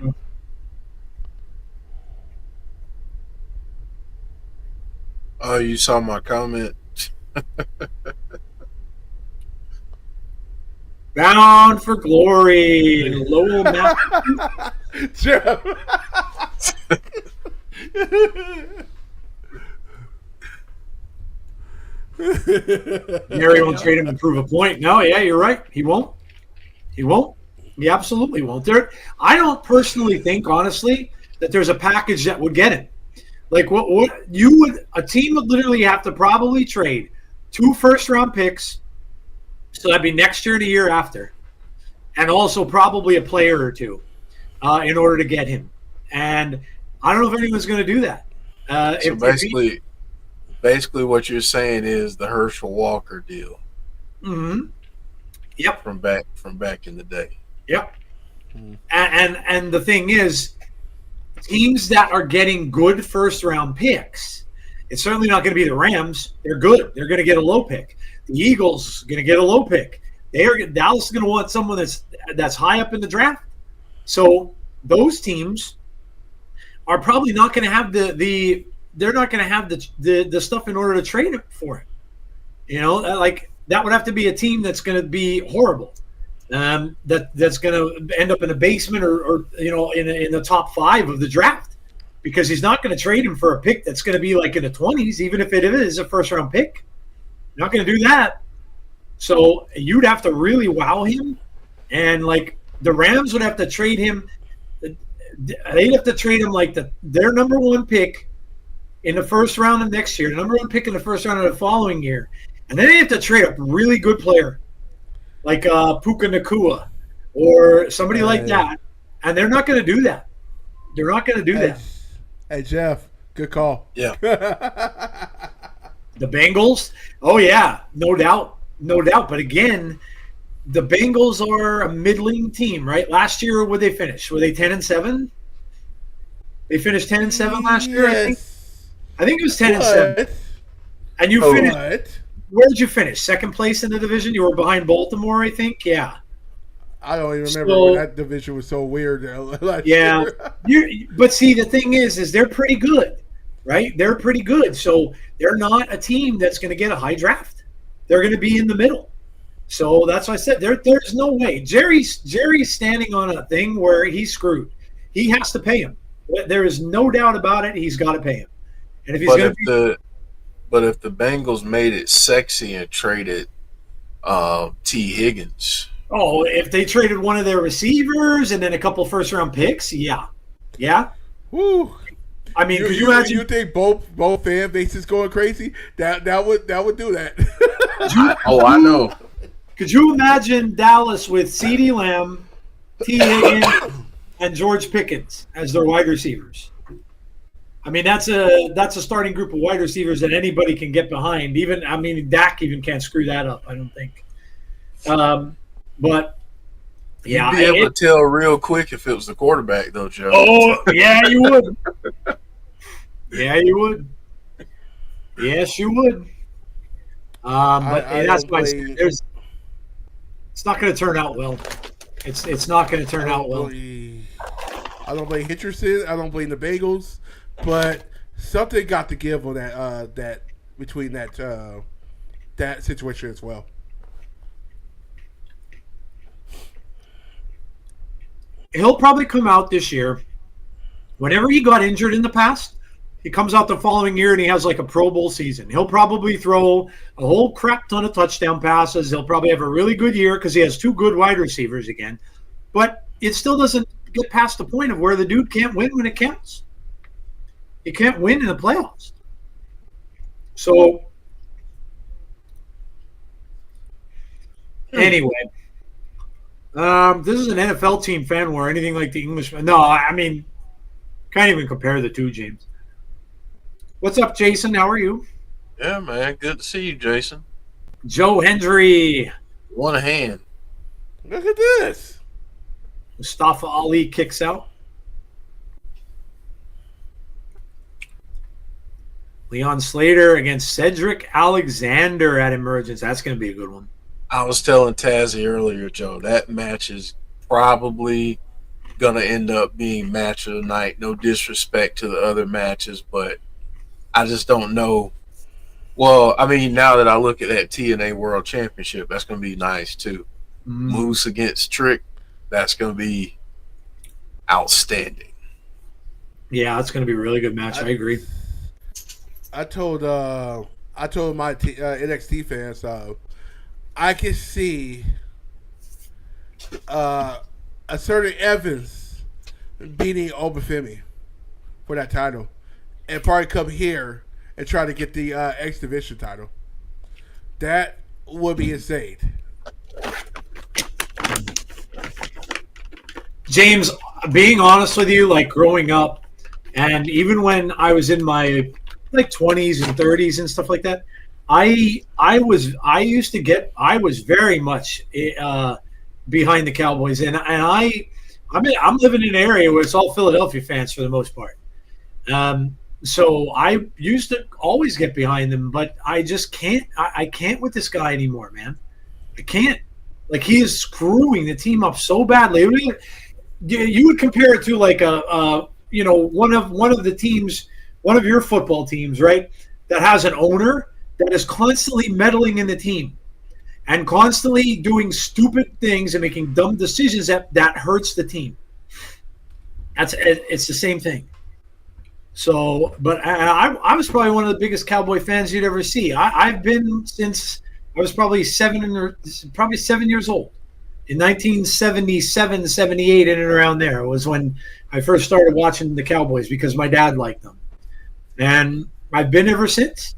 Oh, you saw my comment. Bound for glory. Lowell Jeff. Jerry won't trade him and prove a point. No, yeah, you're right. He won't. He won't. He absolutely won't. I don't personally think, honestly, that there's a package that would get him. Like a team would literally have to probably trade 2 first-round picks, so that'd be next year and the year after, and also probably a player or 2 in order to get him. And I don't know if anyone's going to do that. So basically, what you're saying is the Herschel Walker deal. Mm-hmm. Yep. From back in the day. Yep. And the thing is, teams that are getting good first-round picks, it's certainly not going to be the Rams. They're good. They're going to get a low pick. The Eagles are going to get a low pick. Dallas is going to want someone that's high up in the draft. So those teams are probably not going to have they're not going to have the stuff in order to trade it for it. You know, like that would have to be a team that's going to be horrible. That's going to end up in a basement or in the top 5 of the draft, because he's not going to trade him for a pick that's going to be like in the 20s, even if it is a first-round pick. Not going to do that. So you'd have to really wow him, and like the Rams would have to trade him. They'd have to trade him like their number 1 pick in the first round of next year, the number 1 pick in the first round of the following year, and then they have to trade a really good player like Puka Nacua or somebody like that, and they're not going to do that. They're not going to do that. Hey, Jeff, good call. Yeah. The Bengals? Oh, yeah, no doubt. No doubt. But again, the Bengals are a middling team, right? Last year, where they finish? Were they 10-7? They finished 10-7 last year, I think. I think it was 10-7. And you finished. Where did you finish? Second place in the division. You were behind Baltimore, I think. Yeah. I don't even remember when that division was so weird. Yeah. But see, the thing is they're pretty good, right? They're pretty good. So they're not a team that's going to get a high draft. They're going to be in the middle. So that's why I said there's no way. Jerry's standing on a thing where he's screwed. He has to pay him. There is no doubt about it. He's got to pay him. And if he's going to But if the Bengals made it sexy and traded T. Higgins. Oh, if they traded one of their receivers and then a couple first-round picks, yeah. Woo. I mean, could you imagine? You think both fan bases going crazy? That would do that. I know. Could you imagine Dallas with CeeDee Lamb, T. Higgins, and George Pickens as their wide receivers? I mean, that's a starting group of wide receivers that anybody can get behind. Dak even can't screw that up, I don't think. But yeah, you'd be able to tell real quick if it was the quarterback, though, Joe. Oh, yeah, you would. Yeah, you would. Yes, you would. But that's why it's not going to turn out well. It's not going to turn out well. I don't blame Hitcherson. I don't blame the Bengals. But something got to give on that between that situation as well. He'll probably come out this year. Whenever he got injured in the past, he comes out the following year and he has like a Pro Bowl season. He'll probably throw a whole crap ton of touchdown passes. He'll probably have a really good year because he has two good wide receivers again. But it still doesn't get past the point of where the dude can't win when it counts. He can't win in the playoffs. So, anyway, this is an NFL team fan war, anything like the Englishman. No, I mean, can't even compare the two, James. What's up, Jason? How are you? Yeah, man. Good to see you, Jason. Joe Hendry. One hand. Look at this. Mustafa Ali kicks out. Leon Slater against Cedric Alexander at Emergence. That's going to be a good one. I was telling Tazzy earlier, Joe, that match is probably going to end up being match of the night. No disrespect to the other matches, but I just don't know. Well, I mean, now that I look at that TNA World Championship, that's going to be nice, too. Moose against Trick, that's going to be outstanding. Yeah, that's going to be a really good match. I agree. I told my NXT fans I can see a certain Evans beating Obafemi for that title, and probably come here and try to get the X Division title. That would be insane. James, being honest with you, like growing up, and even when I was in my 20s and 30s and stuff like that, I was very much behind the Cowboys, and I'm living in an area where it's all Philadelphia fans for the most part. So I used to always get behind them, but I just can't. I can't with this guy anymore, man. I can't. Like, he is screwing the team up so badly. You would compare it to like one of the teams, one of your football teams, right? That has an owner that is constantly meddling in the team and constantly doing stupid things and making dumb decisions that hurts the team. It's the same thing. So, but I was probably one of the biggest Cowboy fans you'd ever see. I've been since I was probably 7 years old. In 1977, 78, in and around there was when I first started watching the Cowboys because my dad liked them. And I've been ever since.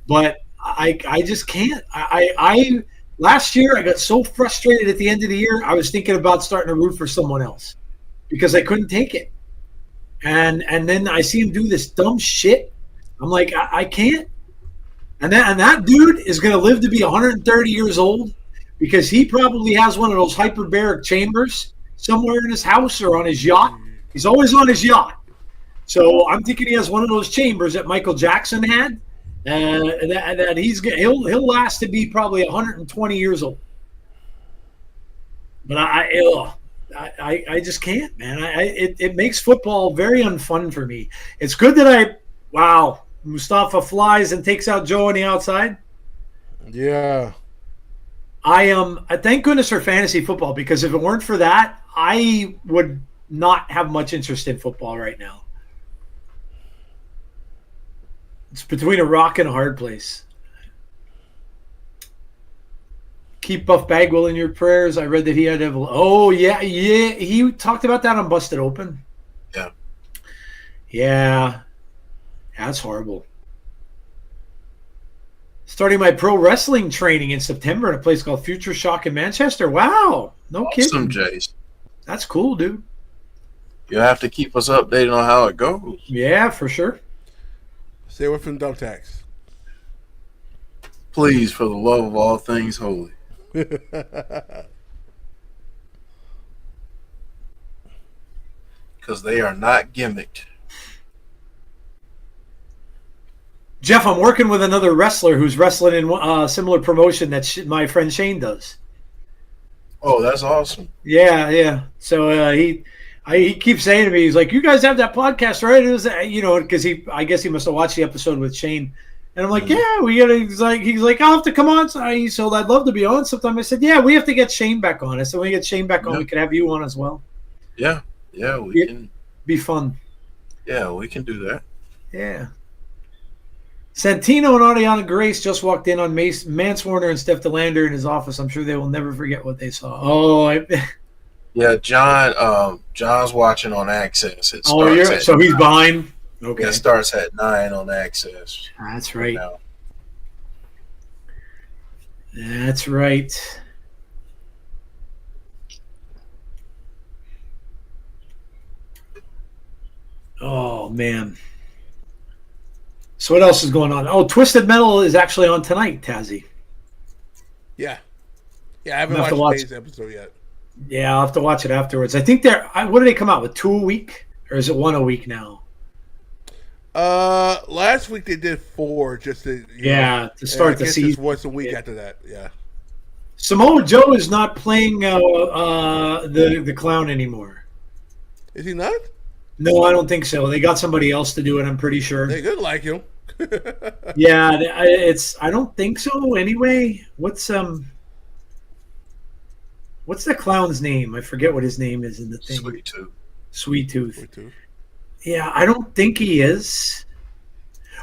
But I just can't. I last year I got so frustrated at the end of the year, I was thinking about starting to root for someone else because I couldn't take it. And then I see him do this dumb shit. I'm like, I can't. And that dude is going to live to be 130 years old because he probably has one of those hyperbaric chambers somewhere in his house or on his yacht. He's always on his yacht. So I'm thinking he has one of those chambers that Michael Jackson had, that he'll last to be probably 120 years old. But I just can't, man. It makes football very unfun for me. It's good that Mustafa flies and takes out Joe on the outside. Yeah. I thank goodness for fantasy football, because if it weren't for that, I would not have much interest in football right now. It's between a rock and a hard place. Keep Buff Bagwell in your prayers. I read that he had to have. Oh yeah. He talked about that on Busted Open. Yeah. That's horrible. Starting my pro wrestling training in September at a place called Future Shock in Manchester. Wow. No Awesome, kidding. Jace. That's cool, dude. You have to keep us updated on how it goes. Yeah, for sure. Stay away from dump tax. Please, for the love of all things holy. Because they are not gimmicked. Jeff, I'm working with another wrestler who's wrestling in a similar promotion that my friend Shane does. Oh, that's awesome. Yeah. So he keeps saying to me, he's like, "You guys have that podcast, right?" It was, because I guess he must have watched the episode with Shane. And I'm like, yeah, we gotta. He's like, I'll have to come on. So I'd love to be on sometime. I said, yeah, we have to get Shane back on. I said, when we get Shane back on, we could have you on as well. Yeah, we can. Be fun. Yeah, we can do that. Yeah. Santino and Ariana Grace just walked in on Mance Warner and Steph DeLander in his office. I'm sure they will never forget what they saw. Yeah, John's watching on Access. So he's behind. Okay. It starts at 9 on Access. That's right. That's right. Oh, man. So what else is going on? Oh, Twisted Metal is actually on tonight, Tazzy. Yeah. Yeah, I haven't watched today's episode yet. Yeah, I'll have to watch it afterwards. I think what do they come out with, 2 a week? Or is it 1 a week now? Last week they did 4 just to start the season. It's once a week after that. Yeah. Samoa Joe is not playing the clown anymore. Is he not? No, I don't think so. They got somebody else to do it, I'm pretty sure. They could like him. Yeah, I don't think so anyway. What's the clown's name? I forget what his name is in the thing. Sweet Tooth. Yeah, I don't think he is.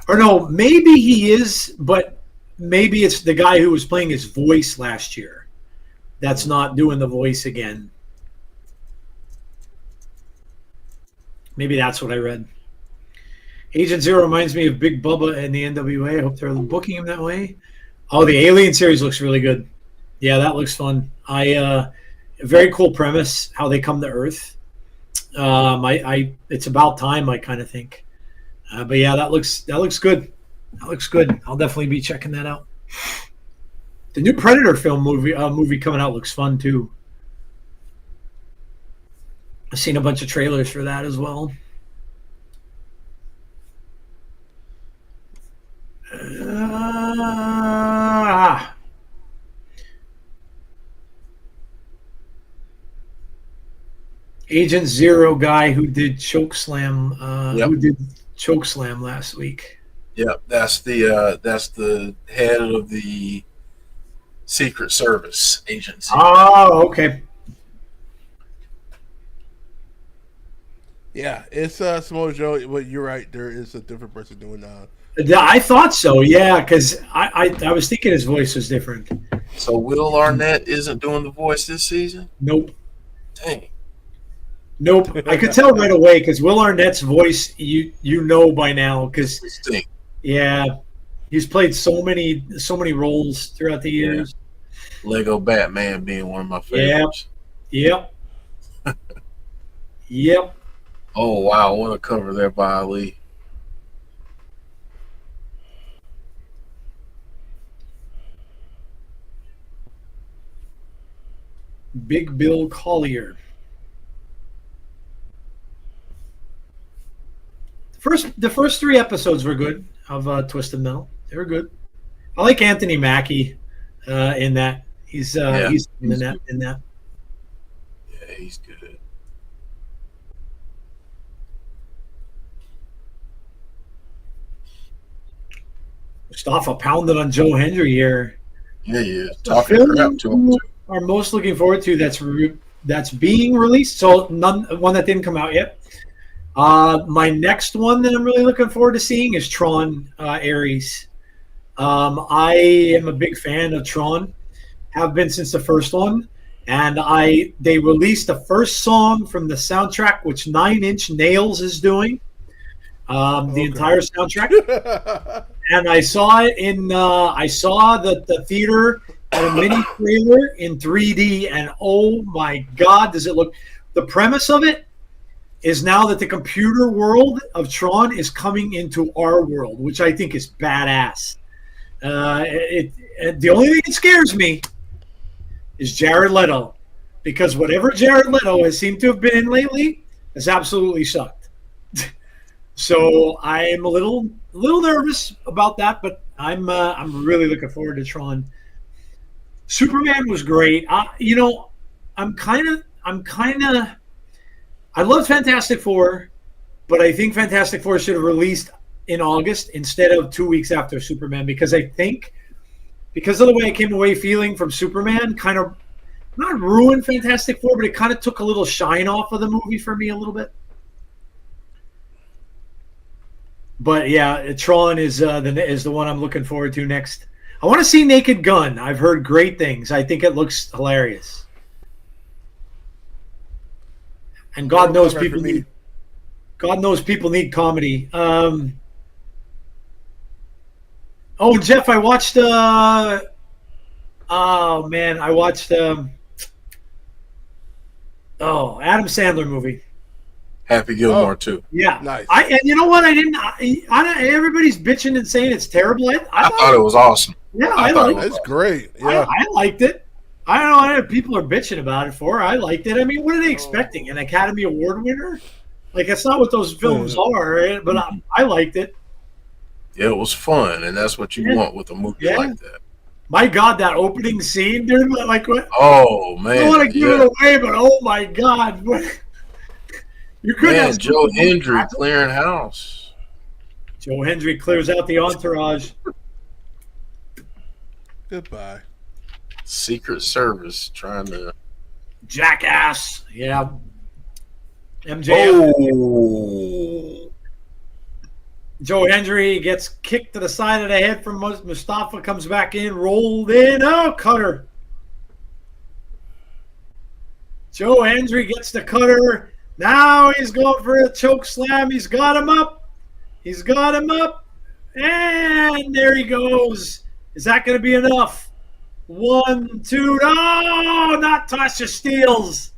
Or no, maybe he is, but maybe it's the guy who was playing his voice last year that's not doing the voice again. Maybe that's what I read. Agent Zero reminds me of Big Bubba and the NWA. I hope they're booking him that way. Oh, the Alien series looks really good. Yeah, that looks fun. Very cool premise, how they come to Earth. It's about time, I kind of think. But yeah, that looks good. That looks good. I'll definitely be checking that out. The new Predator film movie coming out looks fun too. I've seen a bunch of trailers for that as well. Agent Zero guy who did Chokeslam. Who did Chokeslam last week? Yep, that's the head of the Secret Service agency. Oh, okay. Yeah, it's Samoa Joe, but you're right. There is a different person doing I thought so, yeah, because I was thinking his voice was different. So Will Arnett isn't doing the voice this season? Nope. Dang. Nope. I could tell right away because Will Arnett's voice, you know by now, because he's played so many roles throughout the years. Lego Batman being one of my favorites. Yep. Yep. Oh wow, what a cover there by Ali. Big Bill Collier. The first 3 episodes were good of Twisted Metal. They were good. I like Anthony Mackie in that. He's in that. Yeah, he's good. Mustafa pounded on Joe Hendry here. Yeah, yeah. Talking crap to him. Are most looking forward to that's being released. So one that didn't come out yet. My next one that I'm really looking forward to seeing is Tron Ares. I am a big fan of Tron. Have been since the first one. And they released the first song from the soundtrack, which 9 Inch Nails is doing. The entire soundtrack. And I saw it I saw the theater at a mini trailer in 3D, and oh my God, does it look, the premise of it is now that the computer world of Tron is coming into our world, which I think is badass. The only thing that scares me is Jared Leto, because whatever Jared Leto has seemed to have been in lately has absolutely sucked. So I am a little nervous about that, but I'm really looking forward to Tron. Superman was great. I love Fantastic Four, but I think Fantastic Four should have released in August instead of 2 weeks after Superman, because I think because of the way I came away feeling from Superman, kind of not ruined Fantastic Four, but it kind of took a little shine off of the movie for me a little bit. But yeah, Tron is the one I'm looking forward to next. I want to see Naked Gun. I've heard great things. I think it looks hilarious. And God knows people need comedy. Jeff, I watched I watched Adam Sandler movie. Happy Gilmore too. Yeah, nice. And you know what? Everybody's bitching and saying it's terrible. I thought it was awesome. Yeah, I liked it. It's great. Yeah, I liked it. I don't know what people are bitching about it for. I liked it. I mean, what are they expecting? An Academy Award winner? Like, that's not what those films are. But I liked it. Yeah, it was fun, and that's what you want with a movie like that. My God, that opening scene, dude! Like, what? Oh man, I don't want to give it away, but oh my God, what? You could have Joe Hendry clearing house. Joe Hendry clears out the entourage. Goodbye. Secret Service trying to jackass. Yeah. MJF. Oh. Joe Hendry gets kicked to the side of the head from Mustafa, comes back in, rolled in. Oh, cutter. Joe Hendry gets the cutter. Now he's going for a choke slam. He's got him up. And there he goes. Is that going to be enough? 1, 2. Oh, not Tasha Steelz.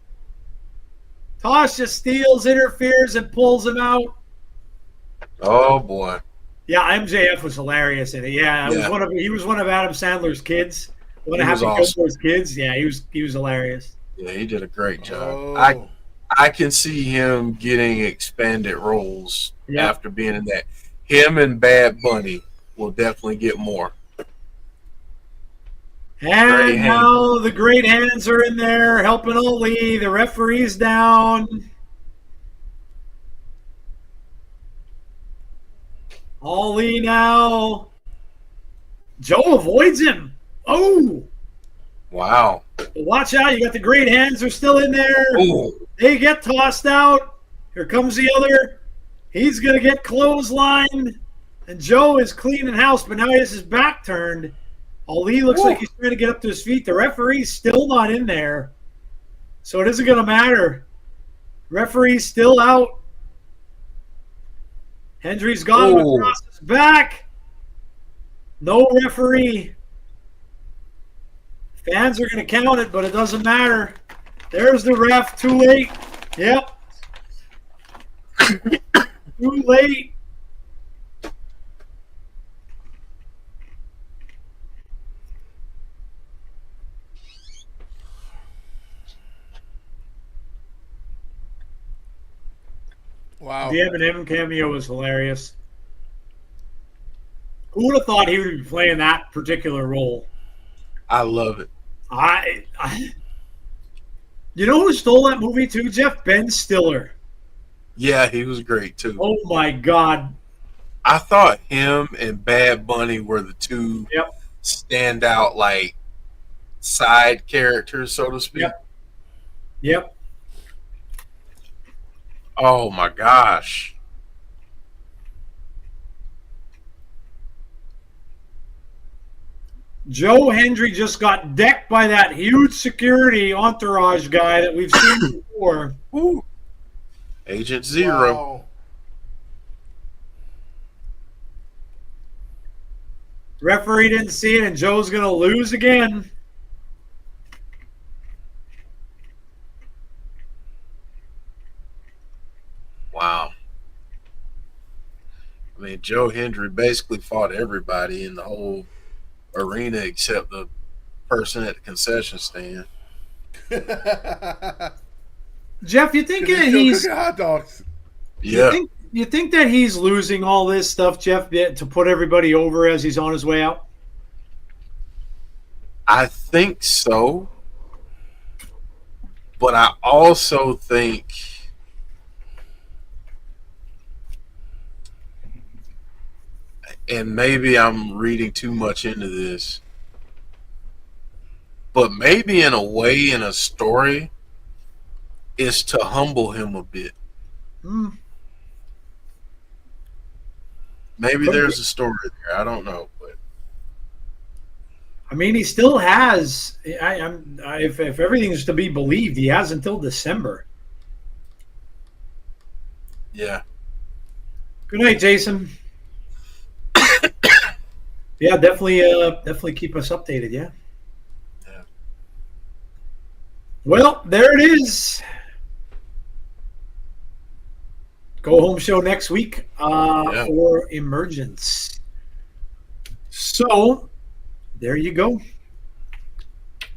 Tasha Steelz interferes and pulls him out. Oh boy. Yeah, MJF was hilarious in it. Yeah, he was one of Adam Sandler's kids. One of Happy Gilmore's kids. Yeah, he was hilarious. Yeah, he did a great job. I can see him getting expanded roles after being in that. Him and Bad Bunny will definitely get more. And now the great hands are in there helping Ali. The referee's down. Ali now. Joe avoids him. Oh. Wow. Watch out. You got the great hands. They're still in there. Ooh. They get tossed out. Here comes the other. He's going to get clotheslined. And Joe is cleaning house, but now he has his back turned. Ali looks like he's trying to get up to his feet. The referee's still not in there. So it isn't going to matter. Referee's still out. Hendry's got him across his back. No referee. Fans are going to count it, but it doesn't matter. There's the ref. Too late. Yep. Too late. Wow. The Eminem cameo was hilarious. Who would have thought he would be playing that particular role? I love it. You know who stole that movie too, Jeff? Ben Stiller. Yeah, he was great too. Oh my God. I thought him and Bad Bunny were the two Yep. standout, like, side characters, so to speak. Yep. Oh my gosh. Joe Hendry just got decked by that huge security entourage guy that we've seen before. Woo. Agent Zero. Wow. Referee didn't see it, and Joe's going to lose again. Wow. I mean, Joe Hendry basically fought everybody in the whole arena except the person at the concession stand. Jeff, you think that Still he's cooking hot dogs. Yeah. you think that he's losing all this stuff, Jeff, to put everybody over as he's on his way out? I think so. But I also think and maybe I'm reading too much into this, but maybe in a way, in a story, is to humble him a bit. Maybe there's a story there. I don't know, but I mean, he still has. If everything is to be believed, he has until December. yeah. Good night, Jason. Yeah, definitely keep us updated. Yeah. Yeah. Well, there it is. Go home show next week for Emergence. So there you go.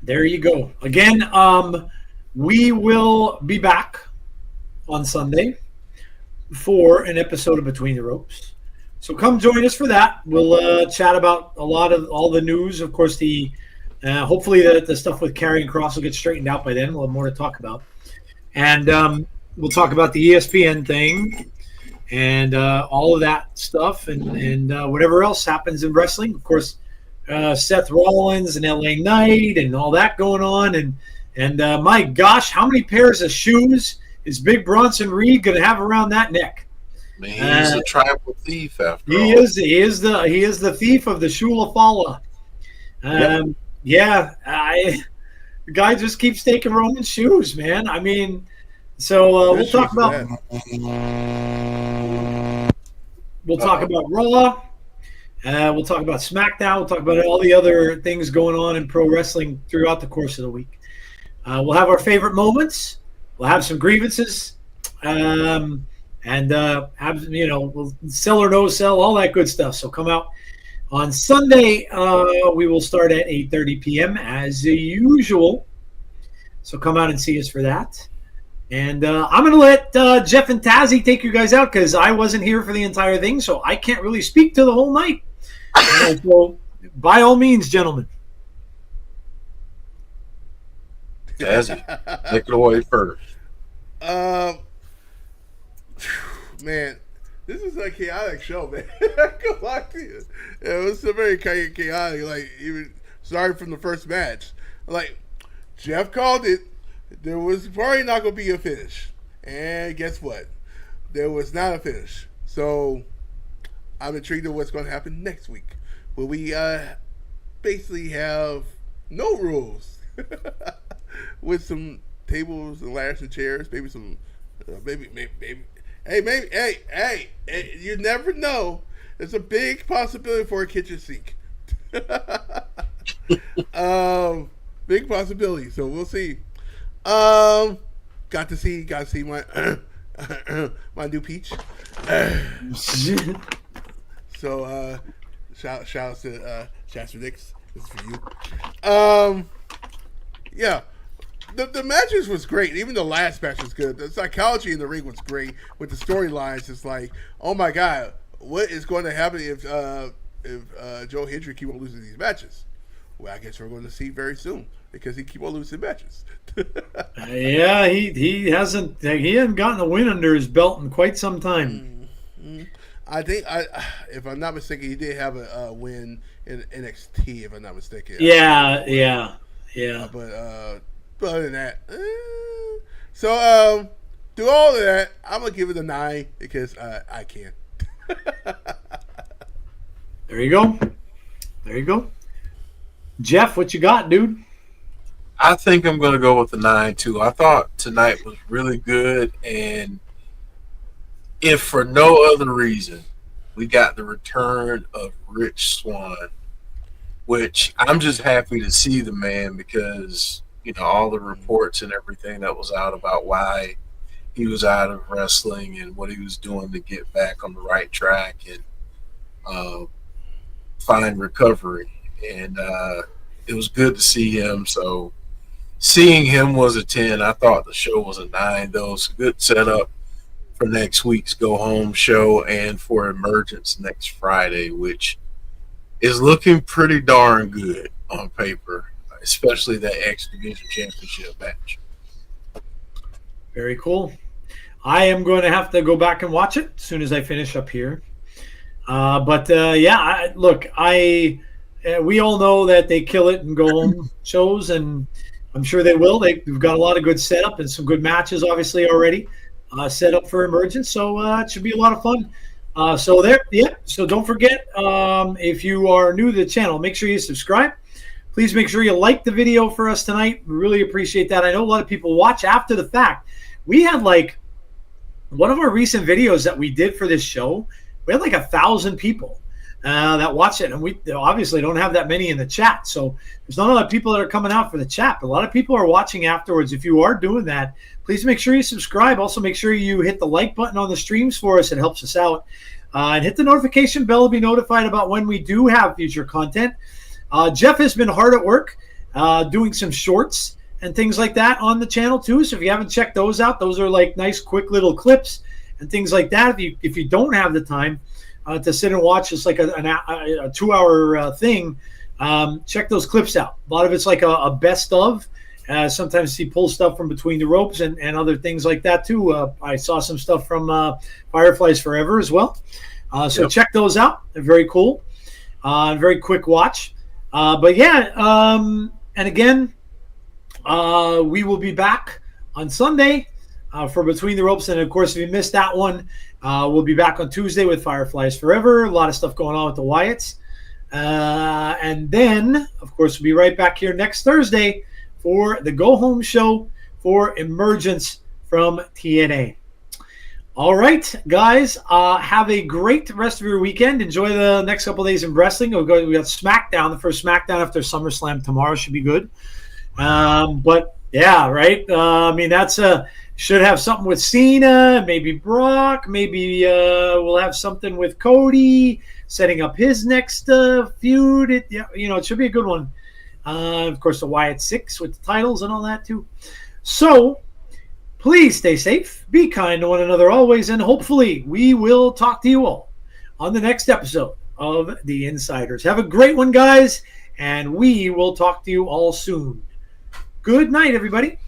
There you go. Again, we will be back on Sunday for an episode of Between the Ropes. So come join us for that. We'll chat about a lot of all the news. Of course, hopefully the stuff with Karrion Kross will get straightened out by then. We'll have more to talk about. And we'll talk about the ESPN thing and all of that stuff and whatever else happens in wrestling. Of course, Seth Rollins and LA Knight and all that going on. And my gosh, how many pairs of shoes is Big Bronson Reed going to have around that neck? I mean, he's a tribal thief after all. He is the thief of the Shula Fala. Yeah, the guy just keeps taking Roman's shoes, man. I mean, so we'll talk about Raw. We'll talk about SmackDown. We'll talk about all the other things going on in pro wrestling throughout the course of the week. We'll have our favorite moments. We'll have some grievances. And we'll sell or no sell, all that good stuff. So come out on Sunday. We will start at 8:30 p.m. as usual. So come out and see us for that. And I'm going to let Jeff and Tazzy take you guys out because I wasn't here for the entire thing, so I can't really speak to the whole night. So by all means, gentlemen. Tazzy, take it away first. Man, this is a chaotic show, man. I can't lie to you. It was a very chaotic. Like, even starting from the first match, like Jeff called it. There was probably not going to be a finish, and guess what? There was not a finish. So I'm intrigued of what's going to happen next week, where we basically have no rules, with some tables and ladders and chairs, maybe some, maybe. Hey, you never know. There's a big possibility for a kitchen sink. Big possibility. So we'll see. Got to see my my new peach. So shout out to Shasta Dix. This is for you. Yeah. The matches was great. Even the last match was good. The psychology in the ring was great. With the storylines, it's like, oh my god, what is going to happen if Joe Hendry keep on losing these matches? Well, I guess we're going to see very soon because he keep on losing matches. Yeah, he hasn't gotten a win under his belt in quite some time. Mm-hmm. I think if I'm not mistaken, he did have a win in NXT. If I'm not mistaken. Yeah. But other than that, so through all of that, I'm gonna give it a 9 because I can. There you go. Jeff, what you got, dude? I think I'm going to go with the 9 too. I thought tonight was really good, and if for no other reason, we got the return of Rich Swann, which I'm just happy to see the man because, you know, all the reports and everything that was out about why he was out of wrestling and what he was doing to get back on the right track and find recovery. And it was good to see him. So seeing him was a 10. I thought the show was a 9, though. It's a good setup for next week's Go Home show and for Emergence next Friday, which is looking pretty darn good on paper, especially that X Division Championship match. Very cool. I am going to have to go back and watch it as soon as I finish up here. We all know that they kill it and go home shows, and I'm sure they will. They've got a lot of good setup and some good matches, obviously, already set up for Emergence. So it should be a lot of fun. So don't forget, if you are new to the channel, make sure you subscribe. Please make sure you like the video for us tonight. We really appreciate that. I know a lot of people watch after the fact. We had one of our recent videos that we did for this show. We had 1,000 people that watch it, and we obviously don't have that many in the chat. So there's not a lot of people that are coming out for the chat, but a lot of people are watching afterwards. If you are doing that, please make sure you subscribe. Also, make sure you hit the like button on the streams for us. It helps us out. And hit the notification bell to be notified about when we do have future content. Jeff has been hard at work doing some shorts and things like that on the channel too. So if you haven't checked those out, those are nice, quick little clips and things like that. If you don't have the time to sit and watch, it's like a 2-hour thing. Check those clips out. A lot of it's like a best of. Sometimes he pulls stuff from between the ropes and other things like that too. I saw some stuff from Fireflies Forever as well. So check those out. They're very cool. Very quick watch. And again, we will be back on Sunday for Between the Ropes. And of course, if you missed that one, we'll be back on Tuesday with Fireflies Forever. A lot of stuff going on with the Wyatts. And then, of course, we'll be right back here next Thursday for the Go Home show for Emergence from TNA. All right, guys, have a great rest of your weekend. Enjoy the next couple of days in wrestling. We got SmackDown, the first SmackDown after SummerSlam tomorrow. Should be good. But yeah, right. That's should have something with Cena, maybe Brock, maybe we'll have something with Cody setting up his next feud. It should be a good one. Of course, the Wyatt 6 with the titles and all that too. So please stay safe, be kind to one another always, and hopefully we will talk to you all on the next episode of The Insiders. Have a great one, guys, and we will talk to you all soon. Good night, everybody.